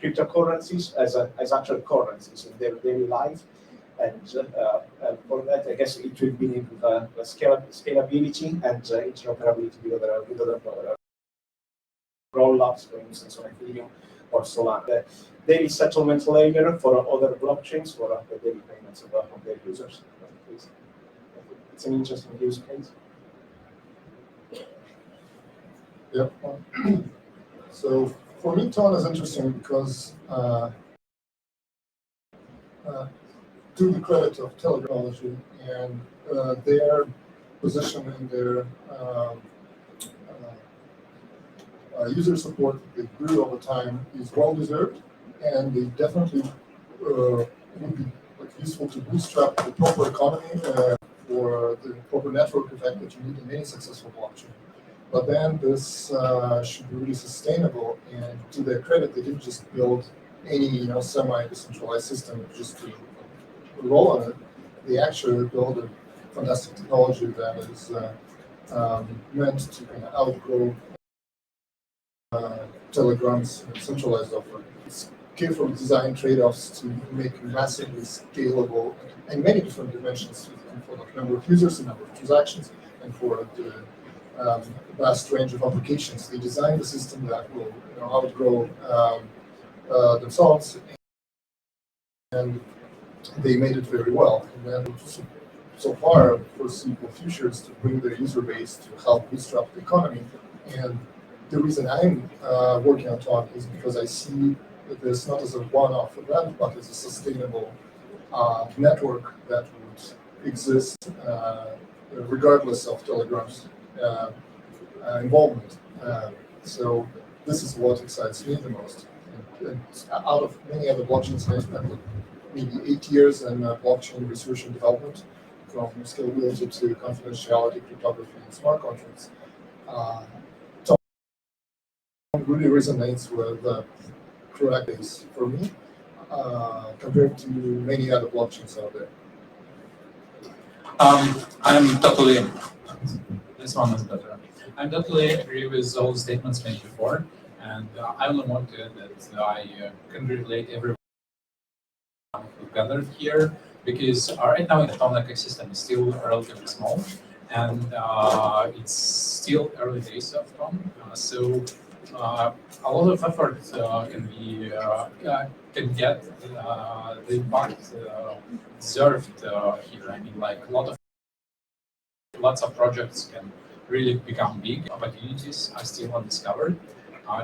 cryptocurrencies as actual currencies in their daily life. And for that, I guess it will be with scalability and interoperability with other roll-ups, for instance, on Ethereum or Solana. The daily settlement layer for other blockchains for the daily payments of their users. It's an interesting use case. Yep. So for me, Ton is interesting because to the credit of technology and their position in their user support that grew over time is well deserved, and they definitely would be useful to bootstrap the proper economy for the proper network effect that you need in any successful blockchain. But then this should be really sustainable, and to their credit, they didn't just build any semi-decentralized system just to roll on it. They actually built a fantastic technology that is meant to kind of outgrow Telegram's centralized offer. It's careful design trade-offs to make massively scalable in many different dimensions for the number of users, the number of transactions, and for the vast range of applications. They designed a system that will outgrow themselves, and they made it very well. And then so far, foreseeable future is to bring their user base to help bootstrap the economy. And the reason I'm working on Ton is because I see this not as a one-off event, but as a sustainable network that would exist regardless of Telegram's involvement. So this is what excites me the most. And out of many other blockchains, I spent maybe 8 years in blockchain research and development, from scalability to confidentiality, cryptography, and smart contracts. Really resonates with the correct base for me compared to many other blockchains out there. I'm totally. This one is better. I'm totally agree with all the statements made before, and I only want to add that I congratulate everyone who gathered here, because right now the Ton ecosystem is still relatively small, and it's still early days of Ton. So a lot of effort can get the impact deserved here. I mean, like lots of projects can really become big. Opportunities are still undiscovered,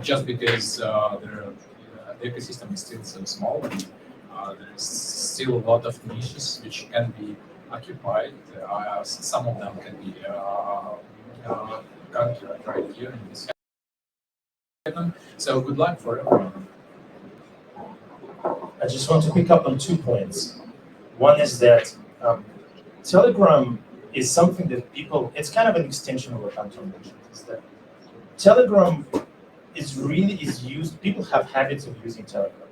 just because the ecosystem is still so small, and there's still a lot of niches which can be occupied. Some of them can be conquered right here in this. So good luck for everyone. I just want to pick up on 2 points. One is that Telegram is something that it's kind of an extension of what Anton mentioned. Is that Telegram is used, people have habits of using Telegram.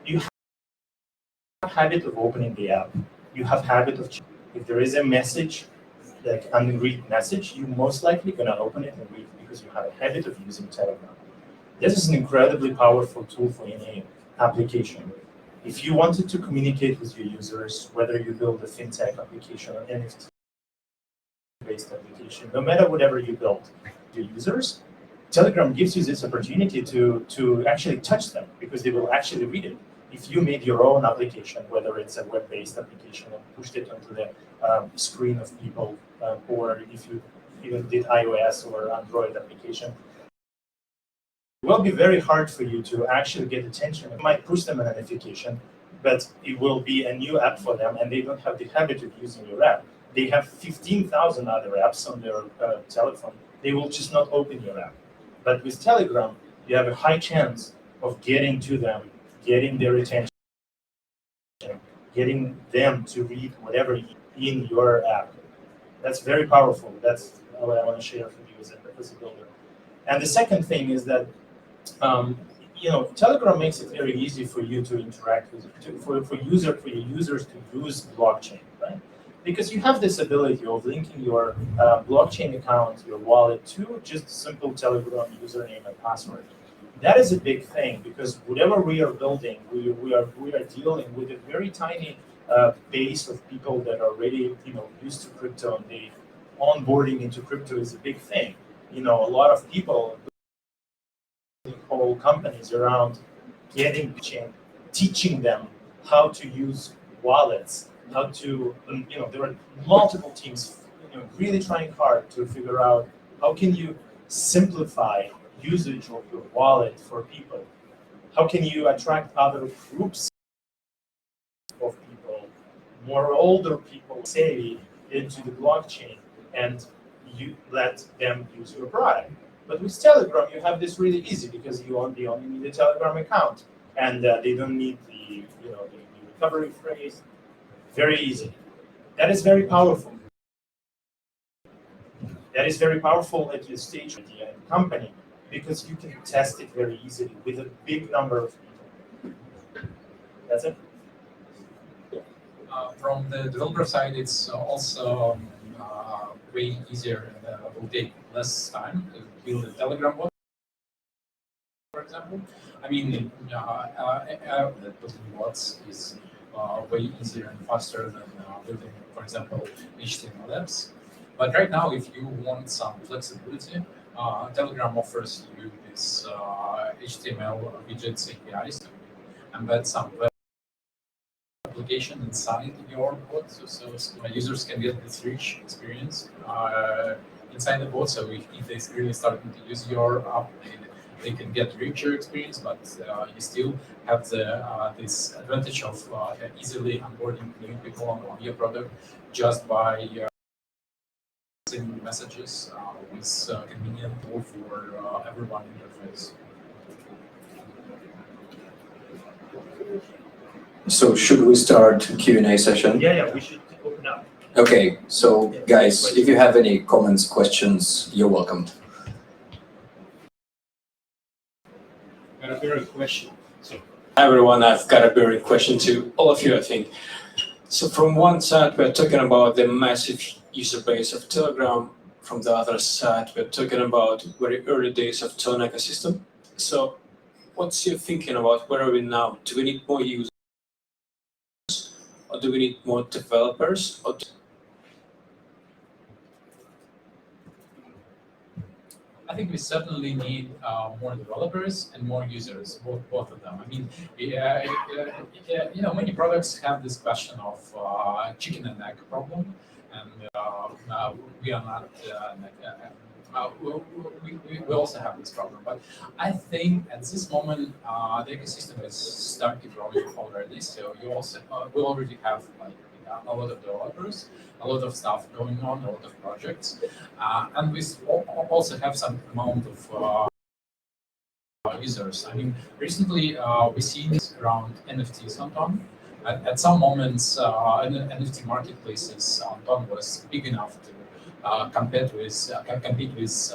You have habit of opening the app. You have habit of, if there is a message, like unread message, you most likely gonna open it and read it because you have a habit of using Telegram. This is an incredibly powerful tool for any application. If you wanted to communicate with your users, whether you build a fintech application or NFT-based application, no matter whatever you build, your users, Telegram gives you this opportunity to actually touch them because they will actually read it. If you made your own application, whether it's a web-based application and pushed it onto the screen of people, or if you even did iOS or Android application, it will be very hard for you to actually get attention. It might push them a notification, but it will be a new app for them, and they don't have the habit of using your app. They have 15,000 other apps on their telephone. They will just not open your app. But with Telegram, you have a high chance of getting to them, getting their attention, getting them to read whatever in your app. That's very powerful. That's what I want to share with you as a builder. And the second thing is that Telegram makes it very easy for you to interact with for your users to use blockchain, right? Because you have this ability of linking your blockchain account, your wallet, to just simple Telegram username and password. That is a big thing because whatever we are building, we are dealing with a very tiny base of people that are already used to crypto, and the onboarding into crypto is a big thing. A lot of people, whole companies around getting chain, teaching them how to use wallets, how to there are multiple teams really trying hard to figure out how can you simplify usage of your wallet for people. How can you attract other groups of people, more older people, say, into the blockchain, and you let them use your product? But with Telegram, you have this really easy because you only need a Telegram account, and they don't need the recovery phrase. Very easy. That is very powerful. That is very powerful at your stage idea and company because you can test it very easily with a big number of people. That's it. From the developer side, it's also way easier and will take less time to build a Telegram bot, for example. I mean, building bots is way easier and faster than building, for example, HTML apps. But right now, if you want some flexibility, Telegram offers you this HTML widgets APIs to embed some web application inside your bot, so users can get this rich experience inside the bot. So if they really starting to use your app, they can get richer experience, but you still have this advantage of easily onboarding new people on your product just by sending messages with convenient tool for everyone interface. So should we start Q&A session? Yeah, we should open up. Okay, so guys, if you have any comments, questions, you're welcome. Got a very question. So, hi everyone, I've got a very question to all of you, I think. So from one side, we're talking about the massive user base of Telegram. From the other side, we're talking about very early days of Tone ecosystem. So what's your thinking about where are we now? Do we need more users? Or do we need more developers? I think we certainly need more developers and more users, both of them. I mean, many products have this question of chicken and egg problem, and we are not. We also have this problem, but I think at this moment the ecosystem is starting to grow already. So you also we already have like a lot of developers, a lot of stuff going on, a lot of projects, and we also have some amount of users. I mean, recently we see this around NFTs on Ton. At some moments, NFT marketplaces on Ton was big enough to compete with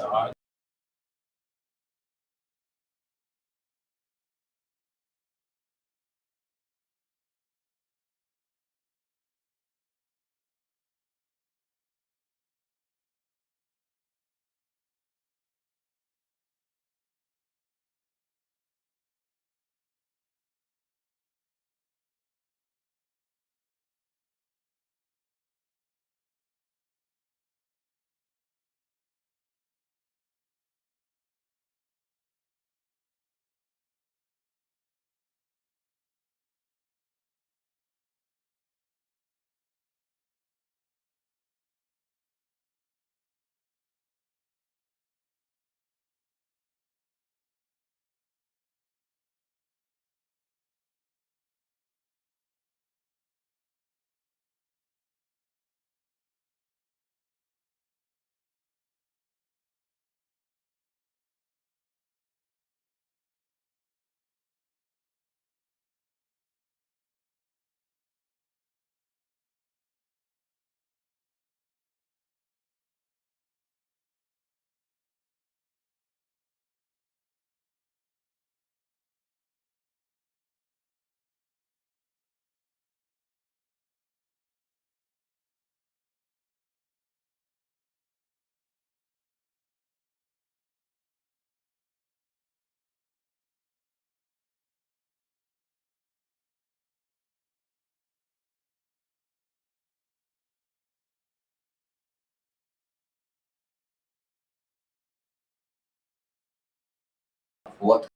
what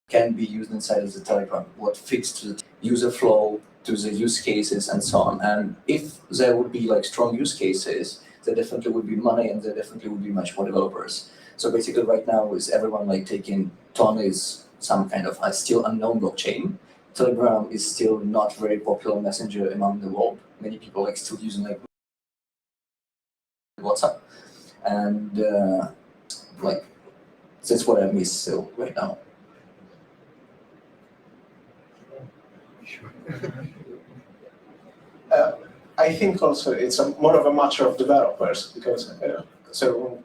can be used inside of the Telegram, what fits to the user flow, to the use cases, and so on. And if there would be like strong use cases, there definitely would be money, and there definitely would be much more developers. So basically, right now, is everyone like taking Ton is some kind of a still unknown blockchain. Telegram is still not very popular messenger among the world. Many people like still using like WhatsApp, and like that's what I miss still right now. I think also it's more of a matter of developers because so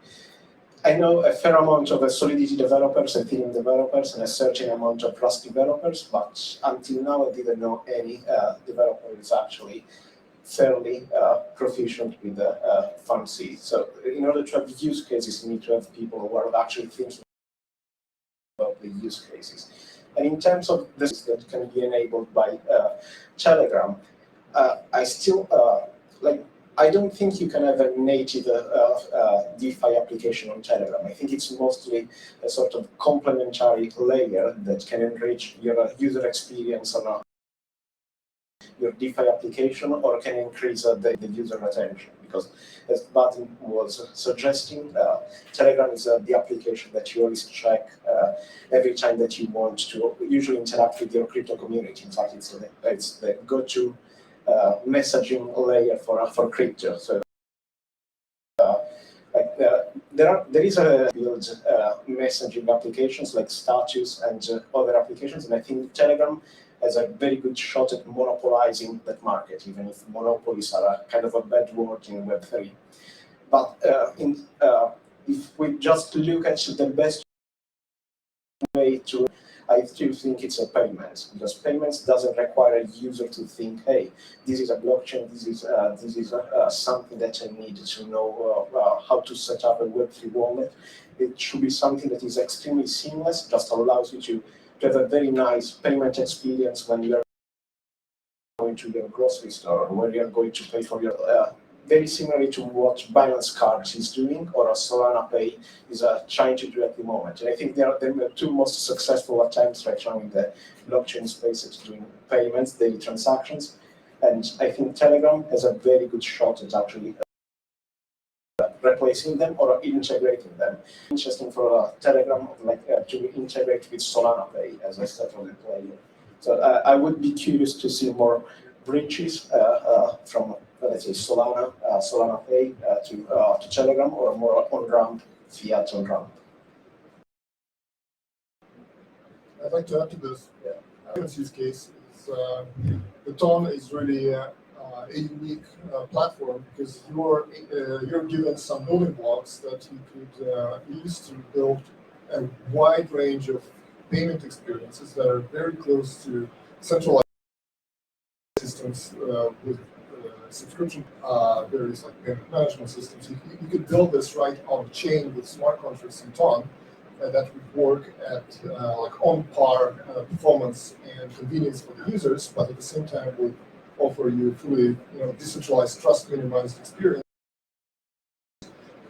I know a fair amount of Solidity developers, Ethereum developers, and a certain amount of Rust developers, but until now I didn't know any developer who's actually fairly proficient with the fancy. So in order to have use cases, you need to have people who are actually thinking about the use cases. And in terms of this that can be enabled by Telegram, I still I don't think you can have a native DeFi application on Telegram. I think it's mostly a sort of complementary layer that can enrich your user experience on your DeFi application, or can increase the user retention. Because as Batin was suggesting, Telegram is the application that you always check every time that you want to usually interact with your crypto community. In fact, it's the go-to messaging layer for crypto. So there is a build messaging applications like Status and other applications, and I think Telegram has a very good shot at monopolizing that market, even if monopolies are a kind of a bad word in Web3. But if we just look at the best way to, I still think it's a payment, because payments doesn't require a user to think, hey, this is a blockchain, this is something that I need to know how to set up a Web3 wallet. It should be something that is extremely seamless, just allows you to have a very nice payment experience when you are going to your grocery store, or when you are going to pay for your very similarly to what Binance Cards is doing, or Solana Pay is trying to do at the moment. And I think they are the two most successful attempts right now in the blockchain space at doing payments, daily transactions. And I think Telegram has a very good shot at actually replacing them or integrating them. Interesting for Telegram to integrate with Solana Pay as a settlement player. So I would be curious to see more bridges from, let's say, Solana Pay to Telegram, or more on-ramp, fiat on-ramp. I'd like to add to this. Use case is the Ton is really a unique platform, because you're given some building blocks that you could use to build a wide range of payment experiences that are very close to centralized systems with subscription, various like payment management systems. You could build this right on chain with smart contracts in Ton, that would work at like on par performance and convenience for the users, but at the same time would offer you fully decentralized, trust minimized experience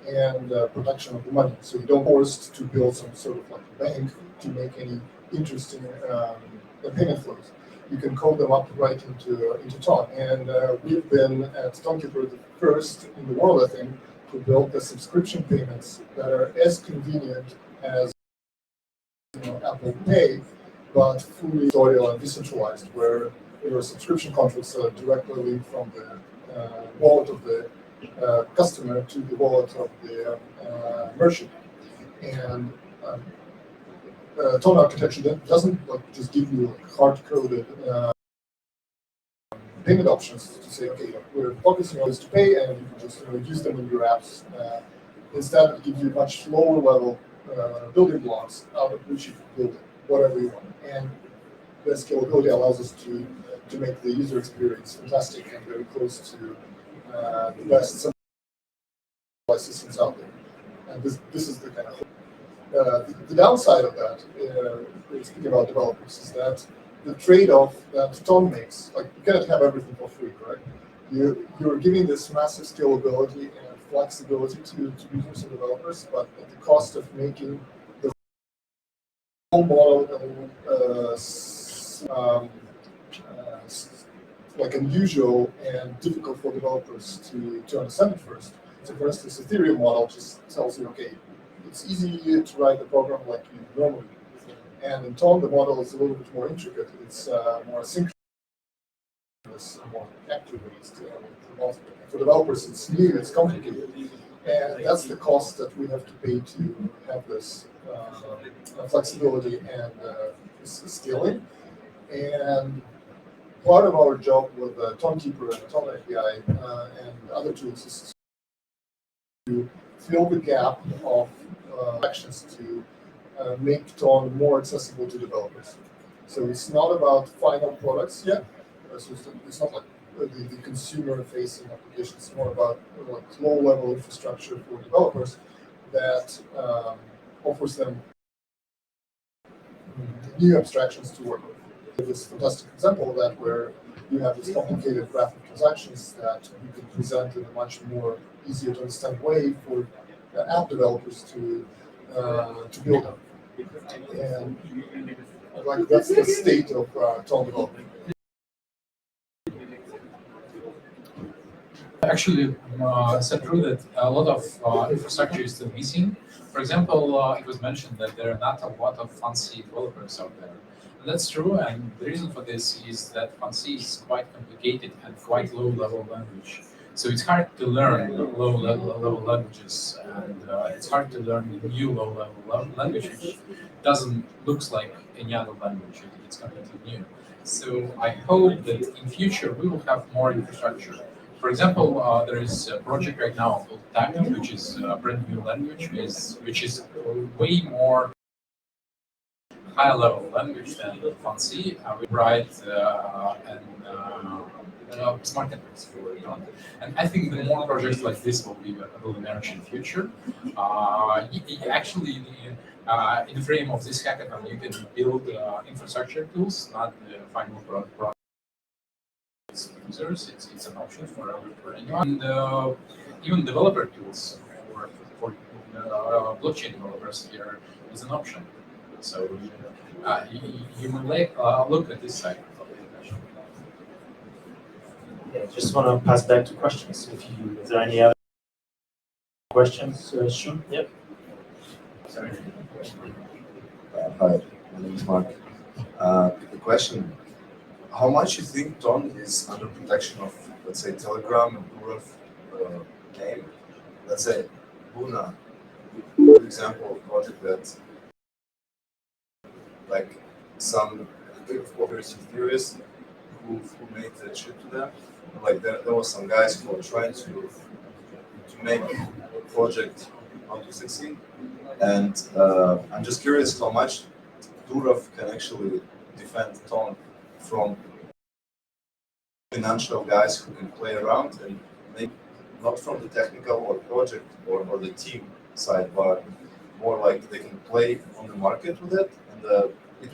and protection of the money. So you don't forced to build some sort of like bank to make any interesting payment flows. You can code them up right into Ton. And we've been at Tonkeeper the first in the world, I think, to build the subscription payments that are as convenient as Apple Pay, but fully custodial and decentralized, where your subscription contracts are directly linked from the wallet of the customer to the wallet of the merchant. And Ton architecture doesn't just give you hard-coded payment options to say, okay, we're focusing on this to pay, and you can just use them in your apps. Instead, it gives you much lower level building blocks out of which you can build whatever you want. And the scalability allows us to make the user experience fantastic and very close to the best centralized systems out there. And this is the kind of the downside of that, speaking about developers, is that the trade-off that Ton makes, like you cannot have everything for free, right? You're giving this massive scalability and flexibility to users and developers, but at the cost of making model like unusual and difficult for developers to understand at first. So for instance, Ethereum model just tells you, okay, it's easy to write the program like you normally do. And in Tone, the model is a little bit more intricate. It's more synchronous, more active ways to for developers, it's new, it's complicated. And that's the cost that we have to pay to have this flexibility and scaling. And part of our job with Tonekeeper and Tone API and other tools is to fill the gap of actions to make Tone more accessible to developers. So it's not about final products yet. So it's not like the consumer-facing application. It's more about like low-level infrastructure for developers that offers them new abstractions to work with. This fantastic example of that where you have this complicated graph of transactions that you can present in a much more easier to understand way for app developers to build up. And like that's the state of Tone development. Actually, it's true that a lot of infrastructure is still missing. For example, it was mentioned that there are not a lot of fancy developers out there. And that's true, and the reason for this is that fancy is quite complicated and quite low-level language. So it's hard to learn low-level languages, and it's hard to learn a new low-level language which doesn't looks like any other language. It's completely new. So I hope that in future we will have more infrastructure. For example, there is a project right now called Tact, which is a brand new language, which is way more high-level language than Fancy. We write smart contracts for it. And I think the more projects like this will emerge in future. Actually, in the frame of this hackathon, you can build infrastructure tools, not the final product. Users, it's an option for anyone. And even developer tools for blockchain developers here is an option. So you may look at this side. Yeah, just want to pass back to questions. Is there any other questions? Shoot. Yep. Sorry. Hi, my name is Mark. The question: how much you think Ton is under protection of, let's say, Telegram and Durov name? Let's say Luna, for example, a project that, like, some conspiracy theorists who made the chip to them. Like there was some guys who were trying to make a project how to succeed, and I'm just curious how much Durov can actually defend Ton from financial guys who can play around, and maybe not from the technical or project or the team side, but more like they can play on the market with it, and it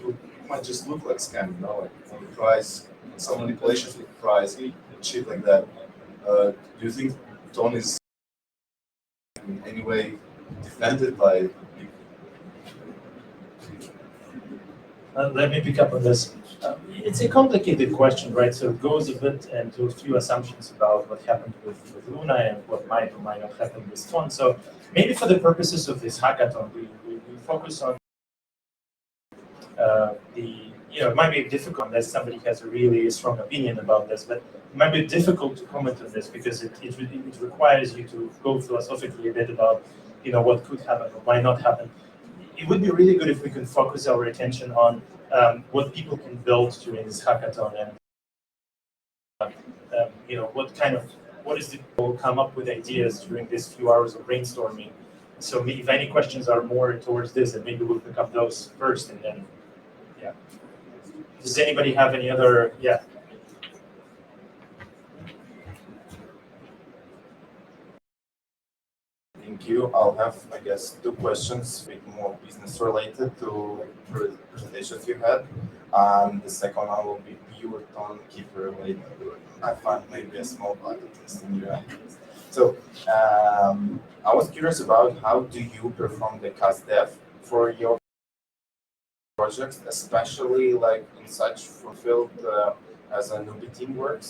might just look like scam, like on the price, some manipulations with price, shit like that. Do you think Ton is in any way defended by people? Let me pick up on this. It's a complicated question, right? So it goes a bit into a few assumptions about what happened with Luna and what might or might not happen with Ton. So maybe for the purposes of this hackathon, we focus on it might be difficult unless somebody has a really strong opinion about this, but it might be difficult to comment on this because it requires you to go philosophically a bit about, what could happen or might not happen. It would be really good if we can focus our attention on what people can build during this hackathon and, what is the will come up with ideas during these few hours of brainstorming. So if any questions are more towards this, then maybe we'll pick up those first and then, yeah. Does anybody have any other, yeah? Thank you. I'll have, I guess, two questions, a bit more business related to the presentations you had. The second one will be pure Tonekeeper related. I find maybe a small part of this in your ideas. So I was curious about how do you perform the cast dev for your projects, especially like in such fulfilled as a newbie team works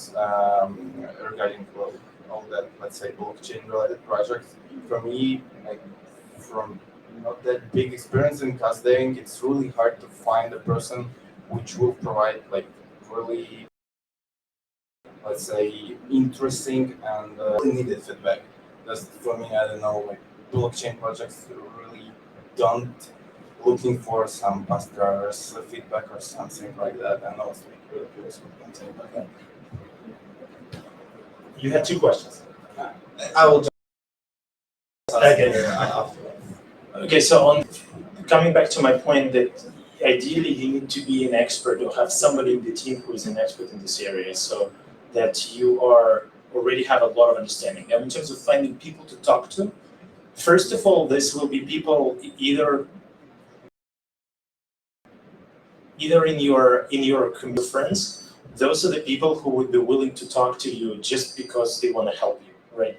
regarding all that, let's say, blockchain related projects. For me, like from not that big experience in casting, it's really hard to find a person which will provide like really, let's say, interesting and needed feedback. Just for me, I don't know, like blockchain projects really don't looking for some pastors feedback or something like that. And I was like really curious what you can say about that. You had two questions. I will just Okay. Okay, so on coming back to my point that ideally you need to be an expert or have somebody in the team who is an expert in this area, so that you are already have a lot of understanding. And in terms of finding people to talk to, first of all, this will be people either in your community friends. Those are the people who would be willing to talk to you just because they want to help you, right?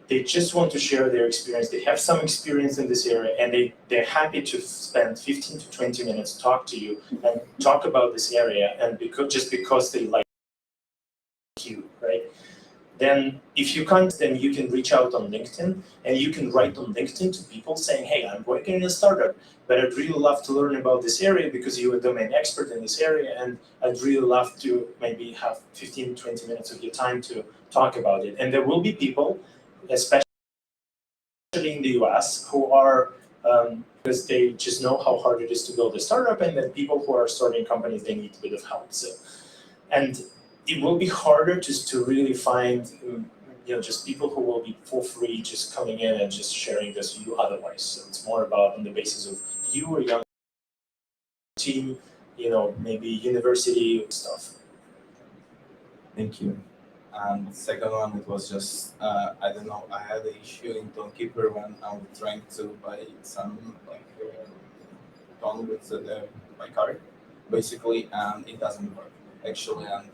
They just want to share their experience. They have some experience in this area, and they're happy to spend 15 to 20 minutes to talk to you and talk about this area, and because they like you, right? Then if you can't, then you can reach out on LinkedIn, and you can write on LinkedIn to people saying, hey, I'm working in a startup, but I'd really love to learn about this area because you're a domain expert in this area, and I'd really love to maybe have 15, 20 minutes of your time to talk about it. And there will be people, especially in the US, who are, because they just know how hard it is to build a startup, and then people who are starting companies, they need a bit of help. So, and it will be harder just to really find, just people who will be for free, just coming in and just sharing this with you otherwise. So it's more about on the basis of you, a young team, maybe university stuff. Thank you. And the second one, it was just, I don't know, I had an issue in Tonekeeper when I was trying to buy some tone with my card, basically, and it doesn't work actually. And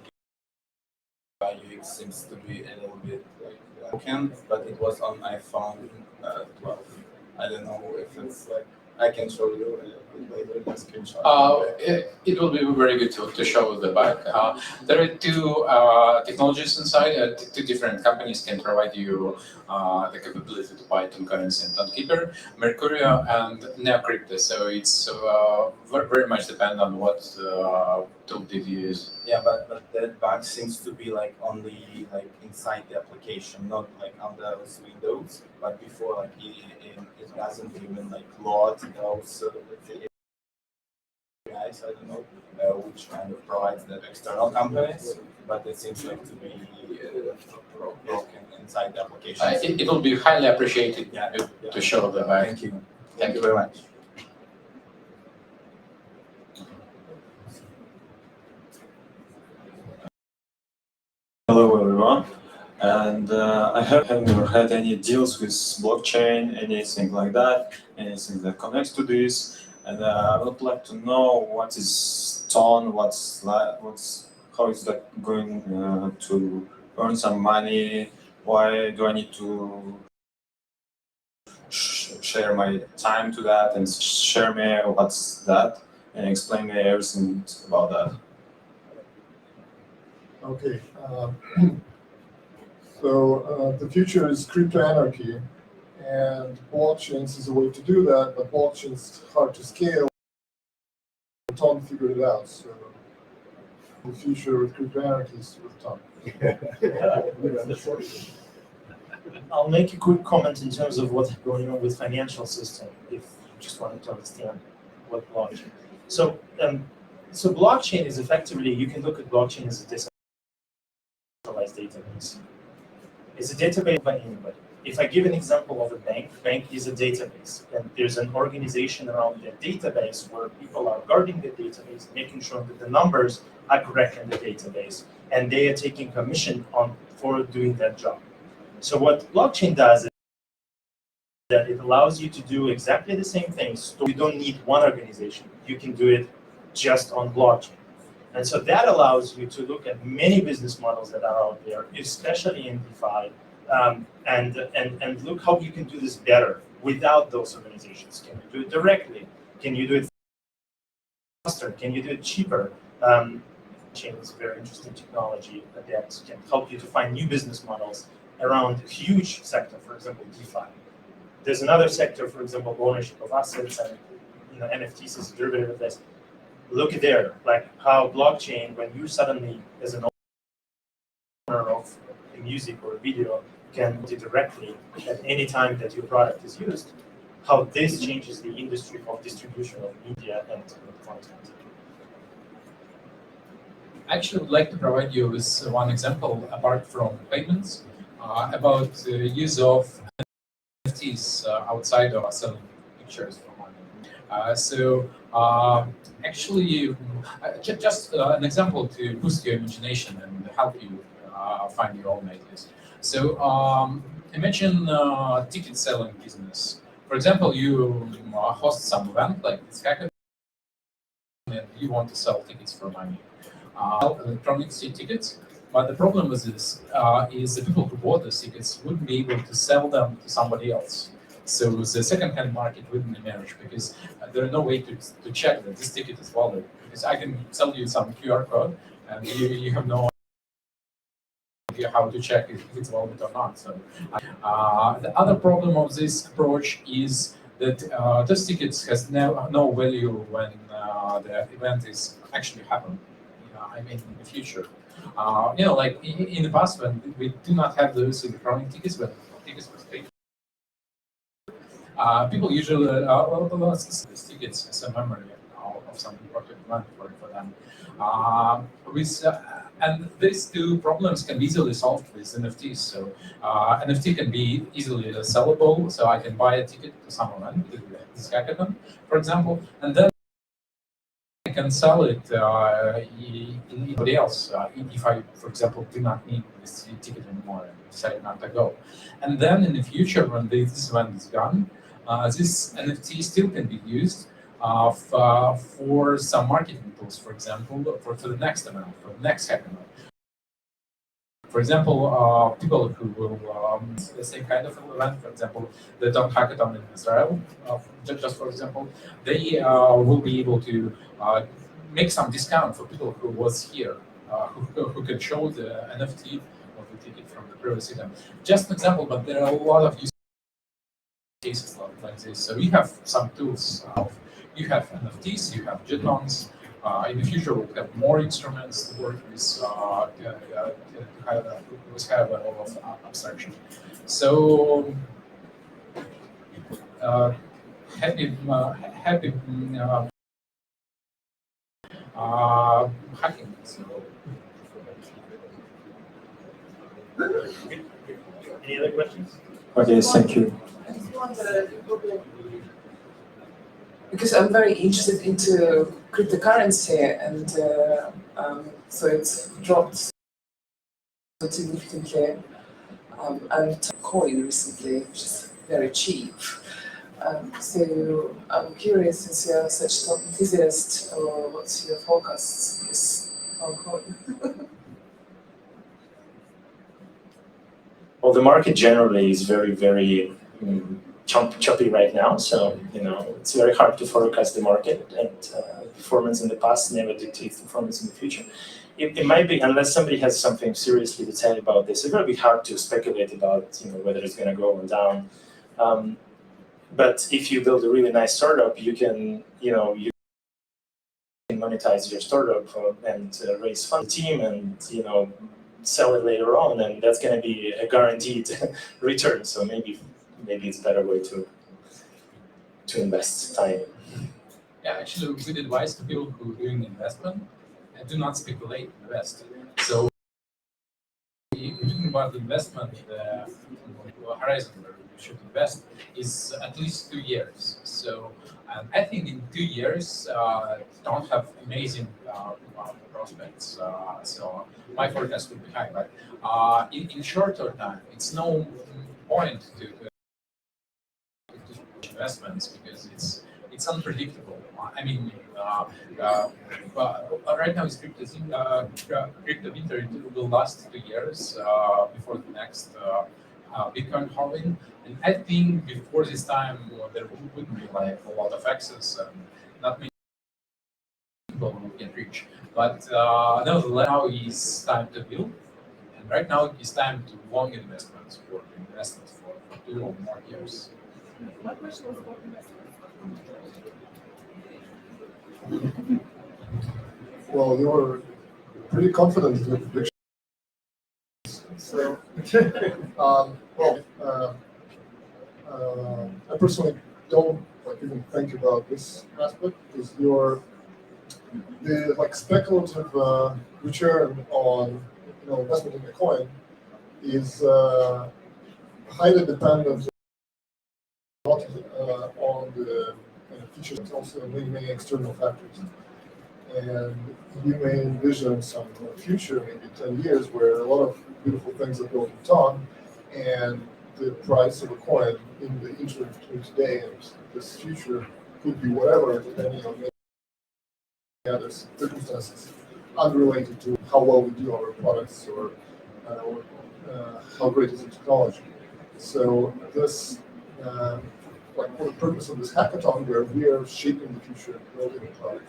UX seems to be a little bit like broken, but it was on iPhone 12. I don't know if it's like, I can show you later the screenshot. It will be very good to show the back. There are two technologies inside. Two different companies can provide you the capability to buy token currency in Tonekeeper, Mercurio and Neocrypto. So it's very much depend on what tool did you use. Yeah, but that bug seems to be like only like inside the application, not like on those windows. But before, like it doesn't even like load those APIs. I don't know which kind of provides the external companies, but it seems like to be broken inside the application. It will be highly appreciated to show the back. Thank you. Thank you very much. Hello everyone, and I have never had any deals with blockchain, anything like that, anything that connects to this, and I would like to know what is Ton, how is that going to earn some money, why do I need to share my time to that and share me what's that, and explain me everything about that. Okay, so the future is crypto anarchy, and blockchains is a way to do that, but blockchains hard to scale. Tom figured it out, so the future with crypto anarchy is with Tom. I'll make a quick comment in terms of what's going on with financial system, if you just wanted to understand what blockchain. So blockchain is effectively, you can look at blockchain as a decentralized database. It's a database by anybody. If I give an example of a bank is a database, and there's an organization around that database where people are guarding the database, making sure that the numbers are correct in the database, and they are taking commission for doing that job. So what blockchain does is that it allows you to do exactly the same things. So you don't need one organization. You can do it just on blockchain. And so that allows you to look at many business models that are out there, especially in DeFi, and look how you can do this better without those organizations. Can you do it directly? Can you do it faster? Can you do it cheaper? Chain is a very interesting technology that can help you to find new business models around a huge sector, for example, DeFi. There's another sector, for example, ownership of assets and NFTs is a derivative of this. Look there, like how blockchain, when you suddenly, as an owner of a music or a video, can do directly at any time that your product is used, how this changes the industry of distribution of media and content. I actually would like to provide you with one example apart from payments about the use of NFTs outside of selling pictures for money. Actually, just an example to boost your imagination and help you find your own ideas. So imagine ticket selling business. For example, you host some event like this hackathon, and you want to sell tickets for money. Electronic tickets, but the problem with this is the people who bought those tickets wouldn't be able to sell them to somebody else. So the second-hand market wouldn't emerge because there is no way to check that this ticket is valid. Because I can sell you some QR code, and you have no idea how to check if it's valid or not. So the other problem of this approach is that those tickets has no value when the event is actually happening. I mean, in the future, like in the past when we do not have those electronic tickets, when tickets were paid, people usually lost these tickets as a memory of some important event for them. And these two problems can be easily solved with NFTs. So NFT can be easily sellable. So I can buy a ticket to some event, this hackathon, for example, and then I can sell it anybody else if I, for example, do not need this ticket anymore and decide not to go. And then in the future, when this event is gone, this NFT still can be used for some marketing tools, for example, for the next event, for the next hackathon. For example, people who will the same kind of event, for example, the Dom Hackathon in Israel, just for example, they will be able to make some discount for people who was here, who can show the NFT of the ticket from the previous event. Just an example, but there are a lot of use cases like this. So we have some tools. You have NFTs, you have jetons. In the future, we'll have more instruments to work with high level of abstraction. So happy hacking. So. Any other questions? Okay, thank you. I just wonder, because I'm very interested into cryptocurrency, and so it's dropped significantly. And coin recently, which is very cheap. So I'm curious, since you're such top enthusiast, what's your forecast for this coin? Well, the market generally is very, very choppy right now. So, it's very hard to forecast the market, and performance in the past never dictates performance in the future. It might be, unless somebody has something seriously to tell about this, it's going to be hard to speculate about, whether it's going to go or down. But if you build a really nice startup, you can, you can monetize your startup and raise funds, team, and sell it later on, and that's going to be a guaranteed return. So maybe it's a better way to invest time. Yeah, actually, good advice to people who are doing investment: do not speculate, invest. So if you're talking about investment, the horizon where you should invest is at least 2 years. So I think in 2 years, don't have amazing prospects. So my forecast would be high, but in shorter time, it's no point to investments because it's unpredictable. I mean, right now it's crypto winter will last 2 years before the next Bitcoin halving, and I think before this time there wouldn't be like a lot of access and not many goal we can reach. But nevertheless, now is time to build, and right now it's time to long investments for 2 or more years. What question was about investments? Well, you were pretty confident in your predictions. So, I personally don't even think about this aspect because the speculative return on investment in a coin is highly dependent not on the features, but also many external factors. And you may envision some future, maybe 10 years, where a lot of beautiful things are built in Ton, and the price of a coin in the interim between today and this future could be whatever, depending on many other circumstances, unrelated to how well we do our products or how great is the technology. So this, for the purpose of this hackathon, where we are shaping the future and building a product,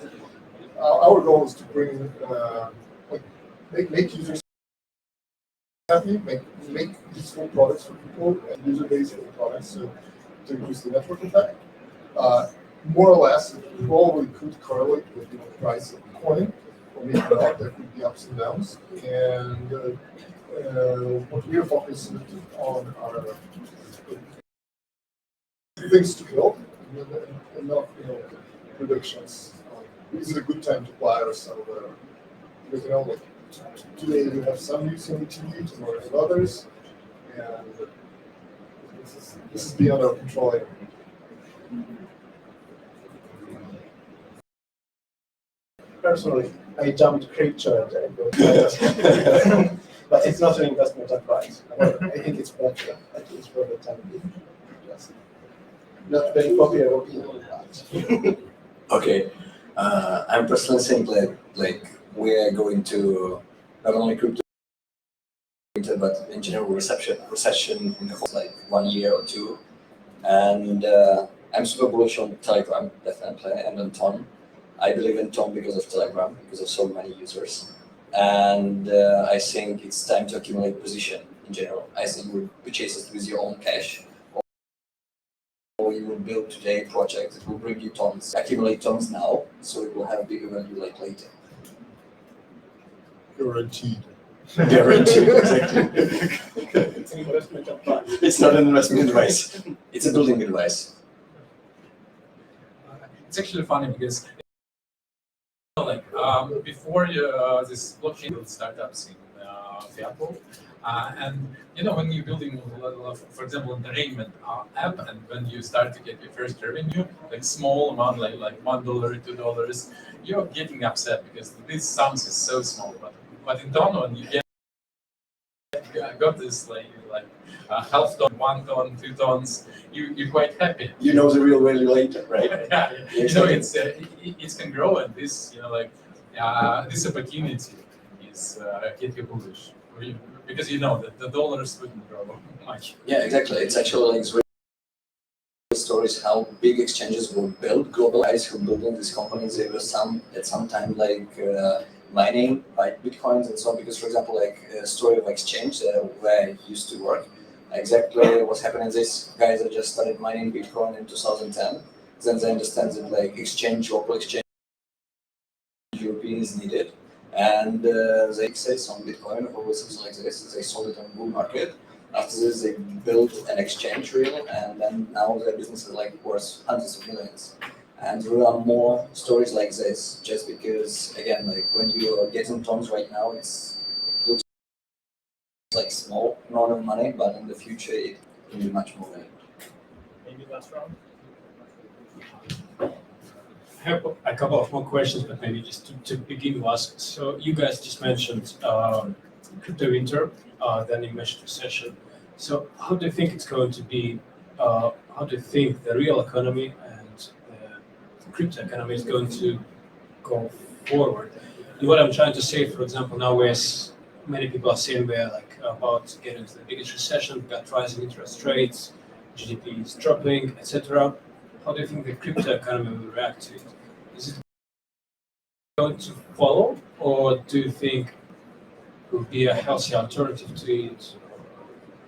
our goal is to bring, make users happy, make useful products for people, and user base for the products, so to increase the network effect. More or less, it probably could correlate with the price of the coin, or maybe not. There could be ups and downs. And what we are focusing on are things to build, and not predictions. Is it a good time to buy or sell? Because today we have some use in EDU, tomorrow in others, and this is beyond our control. Personally, I jumped crypto, but it's not an investment advice. I think it's better, at least for the time being. Not very popular opinion. Okay, I'm personally saying like we are going to not only crypto, but in general recession in the whole 1 year or 2, and I'm super bullish on Telegram definitely, and on Ton. I believe in Tom because of Telegram, because of so many users. And I think it's time to accumulate position in general. I think you would purchase it with your own cash, or you will build today a project that will bring you tons. Accumulate tons now, so it will have bigger value later. Guaranteed. Guaranteed, exactly. It's an investment advice. It's not an investment advice. It's a building advice. It's actually funny because before this blockchain startups in Seattle, and when you're building, for example, an entertainment app, and when you start to get your first revenue, small amount, like $1, $2, you're getting upset because this sums is so small. But in Don, when you got this half ton, 1 ton, 2 tons, you're quite happy. You know the real value later, right? Yeah, it can grow, and this this opportunity is get you bullish, because that the dollars wouldn't grow much. Yeah, exactly. It's actually stories how big exchanges were built. Global guys who building these companies, they were at some time mining bitcoins and so on. Because, for example, a story of exchange where I used to work, exactly what's happening is these guys that just started mining Bitcoin in 2010. Then they understand that local exchange European is needed, and they say some Bitcoin or something like this. They sold it on the bull market. After this, they built an exchange reel, and then now their business is worth hundreds of millions. And there are more stories like this, just because, again, when you are getting tons right now, it looks like small amount of money, but in the future, it can be much more money. Maybe last round. I have a couple of more questions, but maybe just to begin with. So you guys just mentioned crypto winter, then you mentioned recession. So how do you think it's going to be? How do you think the real economy and the crypto economy is going to go forward? And what I'm trying to say, for example, now many people are saying we're about getting to the biggest recession, we've got rising interest rates, GDP is dropping, etc. How do you think the crypto economy will react to it? Is it going to follow, or do you think would be a healthy alternative to it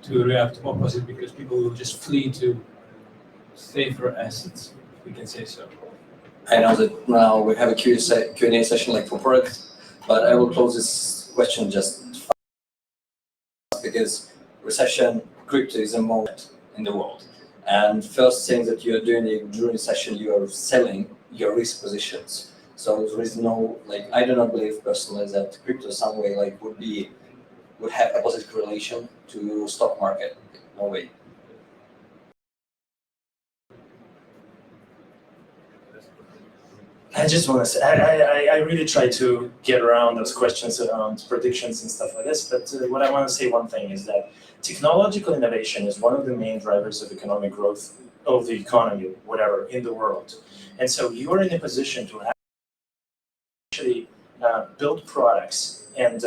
to react opposite because people will just flee to safer assets, we can say so. I know that now we have a Q&A session like for Prague, but I will close this question just fast because recession crypto is a moment in the world. And first thing that you're doing during the session, you are selling your risk positions. So there is no, like, I do not believe personally that crypto some way like would have opposite correlation to stock market. No way. I just want to say, I really try to get around those questions around predictions and stuff like this, but what I want to say one thing is that technological innovation is one of the main drivers of economic growth of the economy, whatever, in the world. And so you are in a position to actually build products and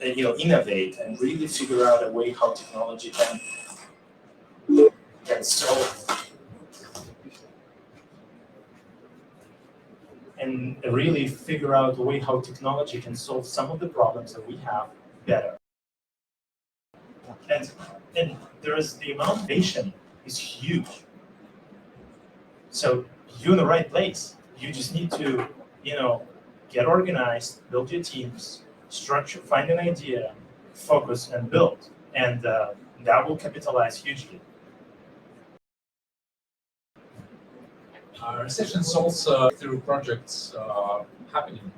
innovate and really figure out a way how technology can solve and really figure out a way how technology can solve some of the problems that we have better. And there is the amount of innovation is huge. So you're in the right place. You just need to, get organized, build your teams, structure, find an idea, focus, and build. And that will capitalize hugely. Recessions also through projects happening.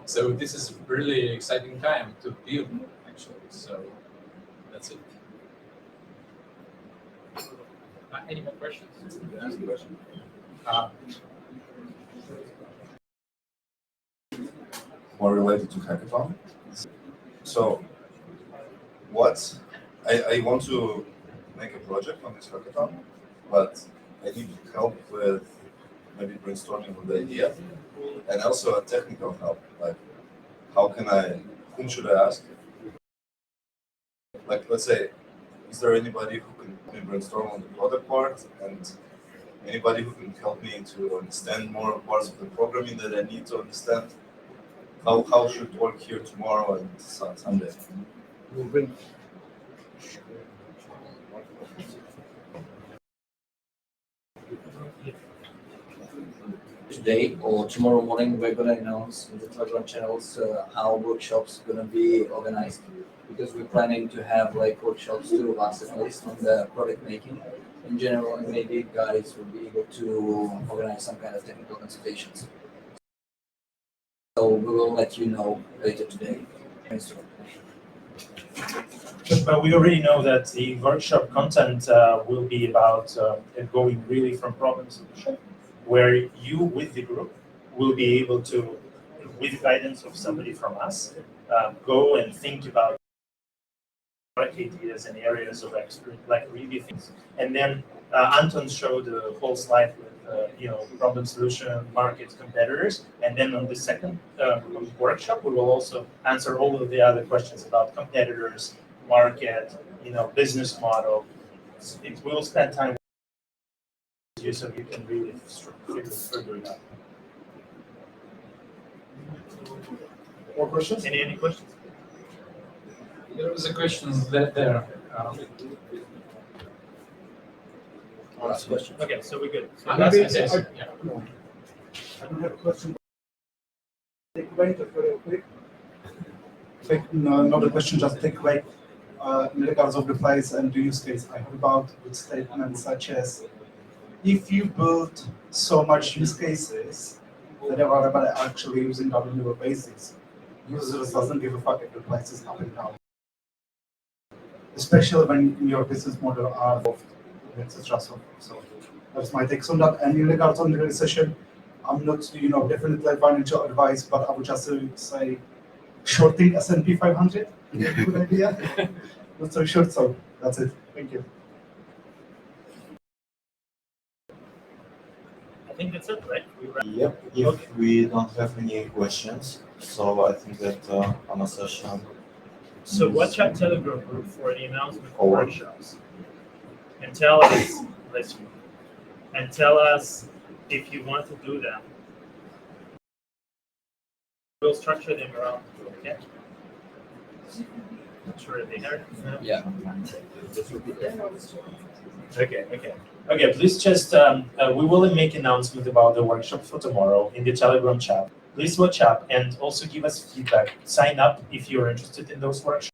So this is really exciting time to build, actually. So that's it. Any more questions? Ask a question. More related to hackathon. So, I want to make a project on this hackathon, but I need help with maybe brainstorming of the idea, and also a technical help. Like, whom should I ask? Like, let's say, is there anybody who can help me brainstorm on the product part, and anybody who can help me to understand more parts of the programming that I need to understand? How should it work here tomorrow and Sunday? Today or tomorrow morning, we're going to announce in the Telegram channels how workshops going to be organized, because we're planning to have like workshops to last at least on the product making in general, and maybe guys will be able to organize some kind of technical consultations. So we will let you know later today. But we already know that the workshop content will be about going really from problem solution, where you with the group will be able to, with guidance of somebody from us, go and think about ideas and areas of experience, like really things. And then Anton showed the whole slide with problem solution, market, competitors. And then on the second workshop, we will also answer all of the other questions about competitors, market, business model. We will spend time with you so you can really figure it out. More questions? Any questions? There was a question there. Last question. Okay, so we're good. So I don't have a question. Take away very quick. Not a question, just take away. In regards of the price and the use case, I heard about good statements such as, if you build so much use cases that everybody actually using on a regular basis, users doesn't give a fuck if the price is up and down. Especially when your business model are involved, etc. So that's my take on that. And in regards on the recession, I'm not, definitely financial advice, but I would just say shorting S&P 500 is a good idea. Not so short, so that's it. Thank you. I think that's it, right? Yep, if we don't have any questions, so I think that on a session. So watch our Telegram group for the announcement for Or- workshops. And tell us, if you want to do them. We'll structure them around. Okay. Not sure if they heard. No? Yeah. Okay. Please just we will make announcement about the workshop for tomorrow in the Telegram chat. Please watch up and also give us feedback. Sign up if you're interested in those workshops.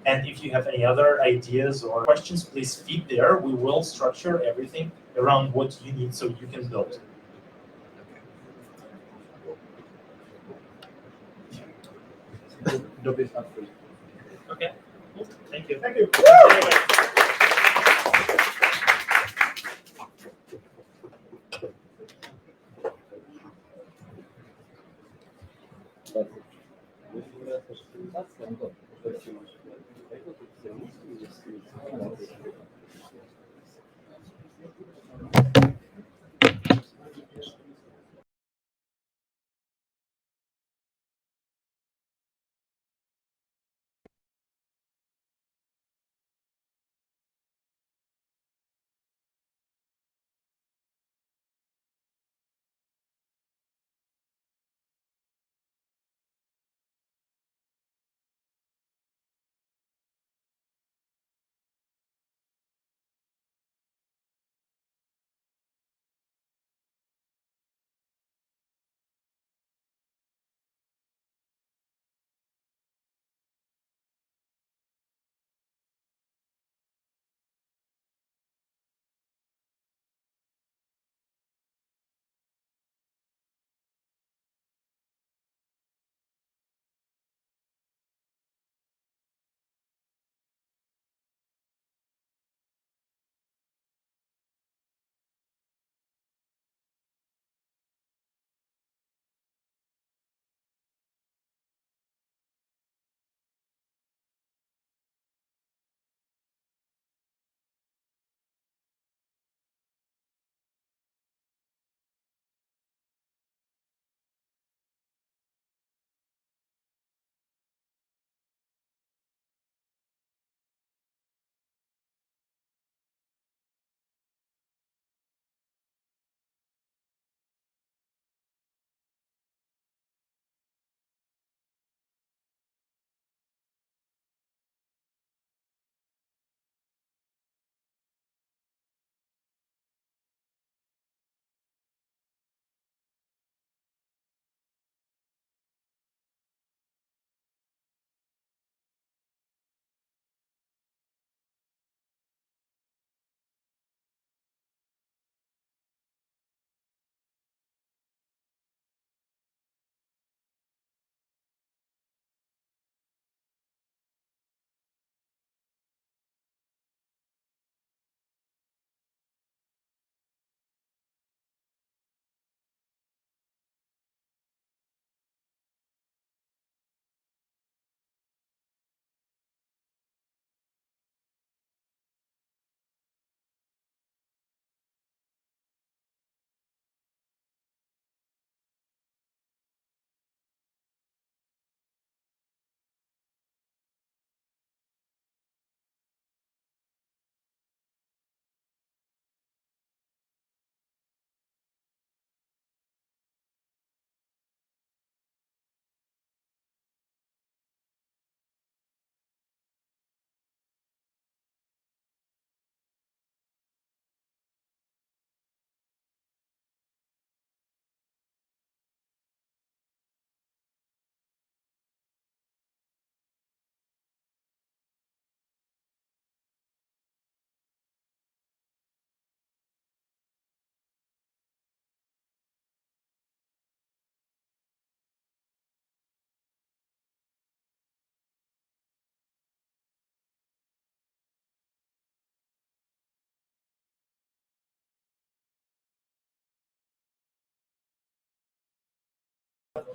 And if you have any other ideas or questions, please feed there. We will structure everything around what you need so you can build. Okay. Cool. Thank you. Thank you. But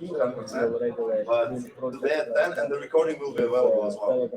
today at 10, and the recording will be available as well.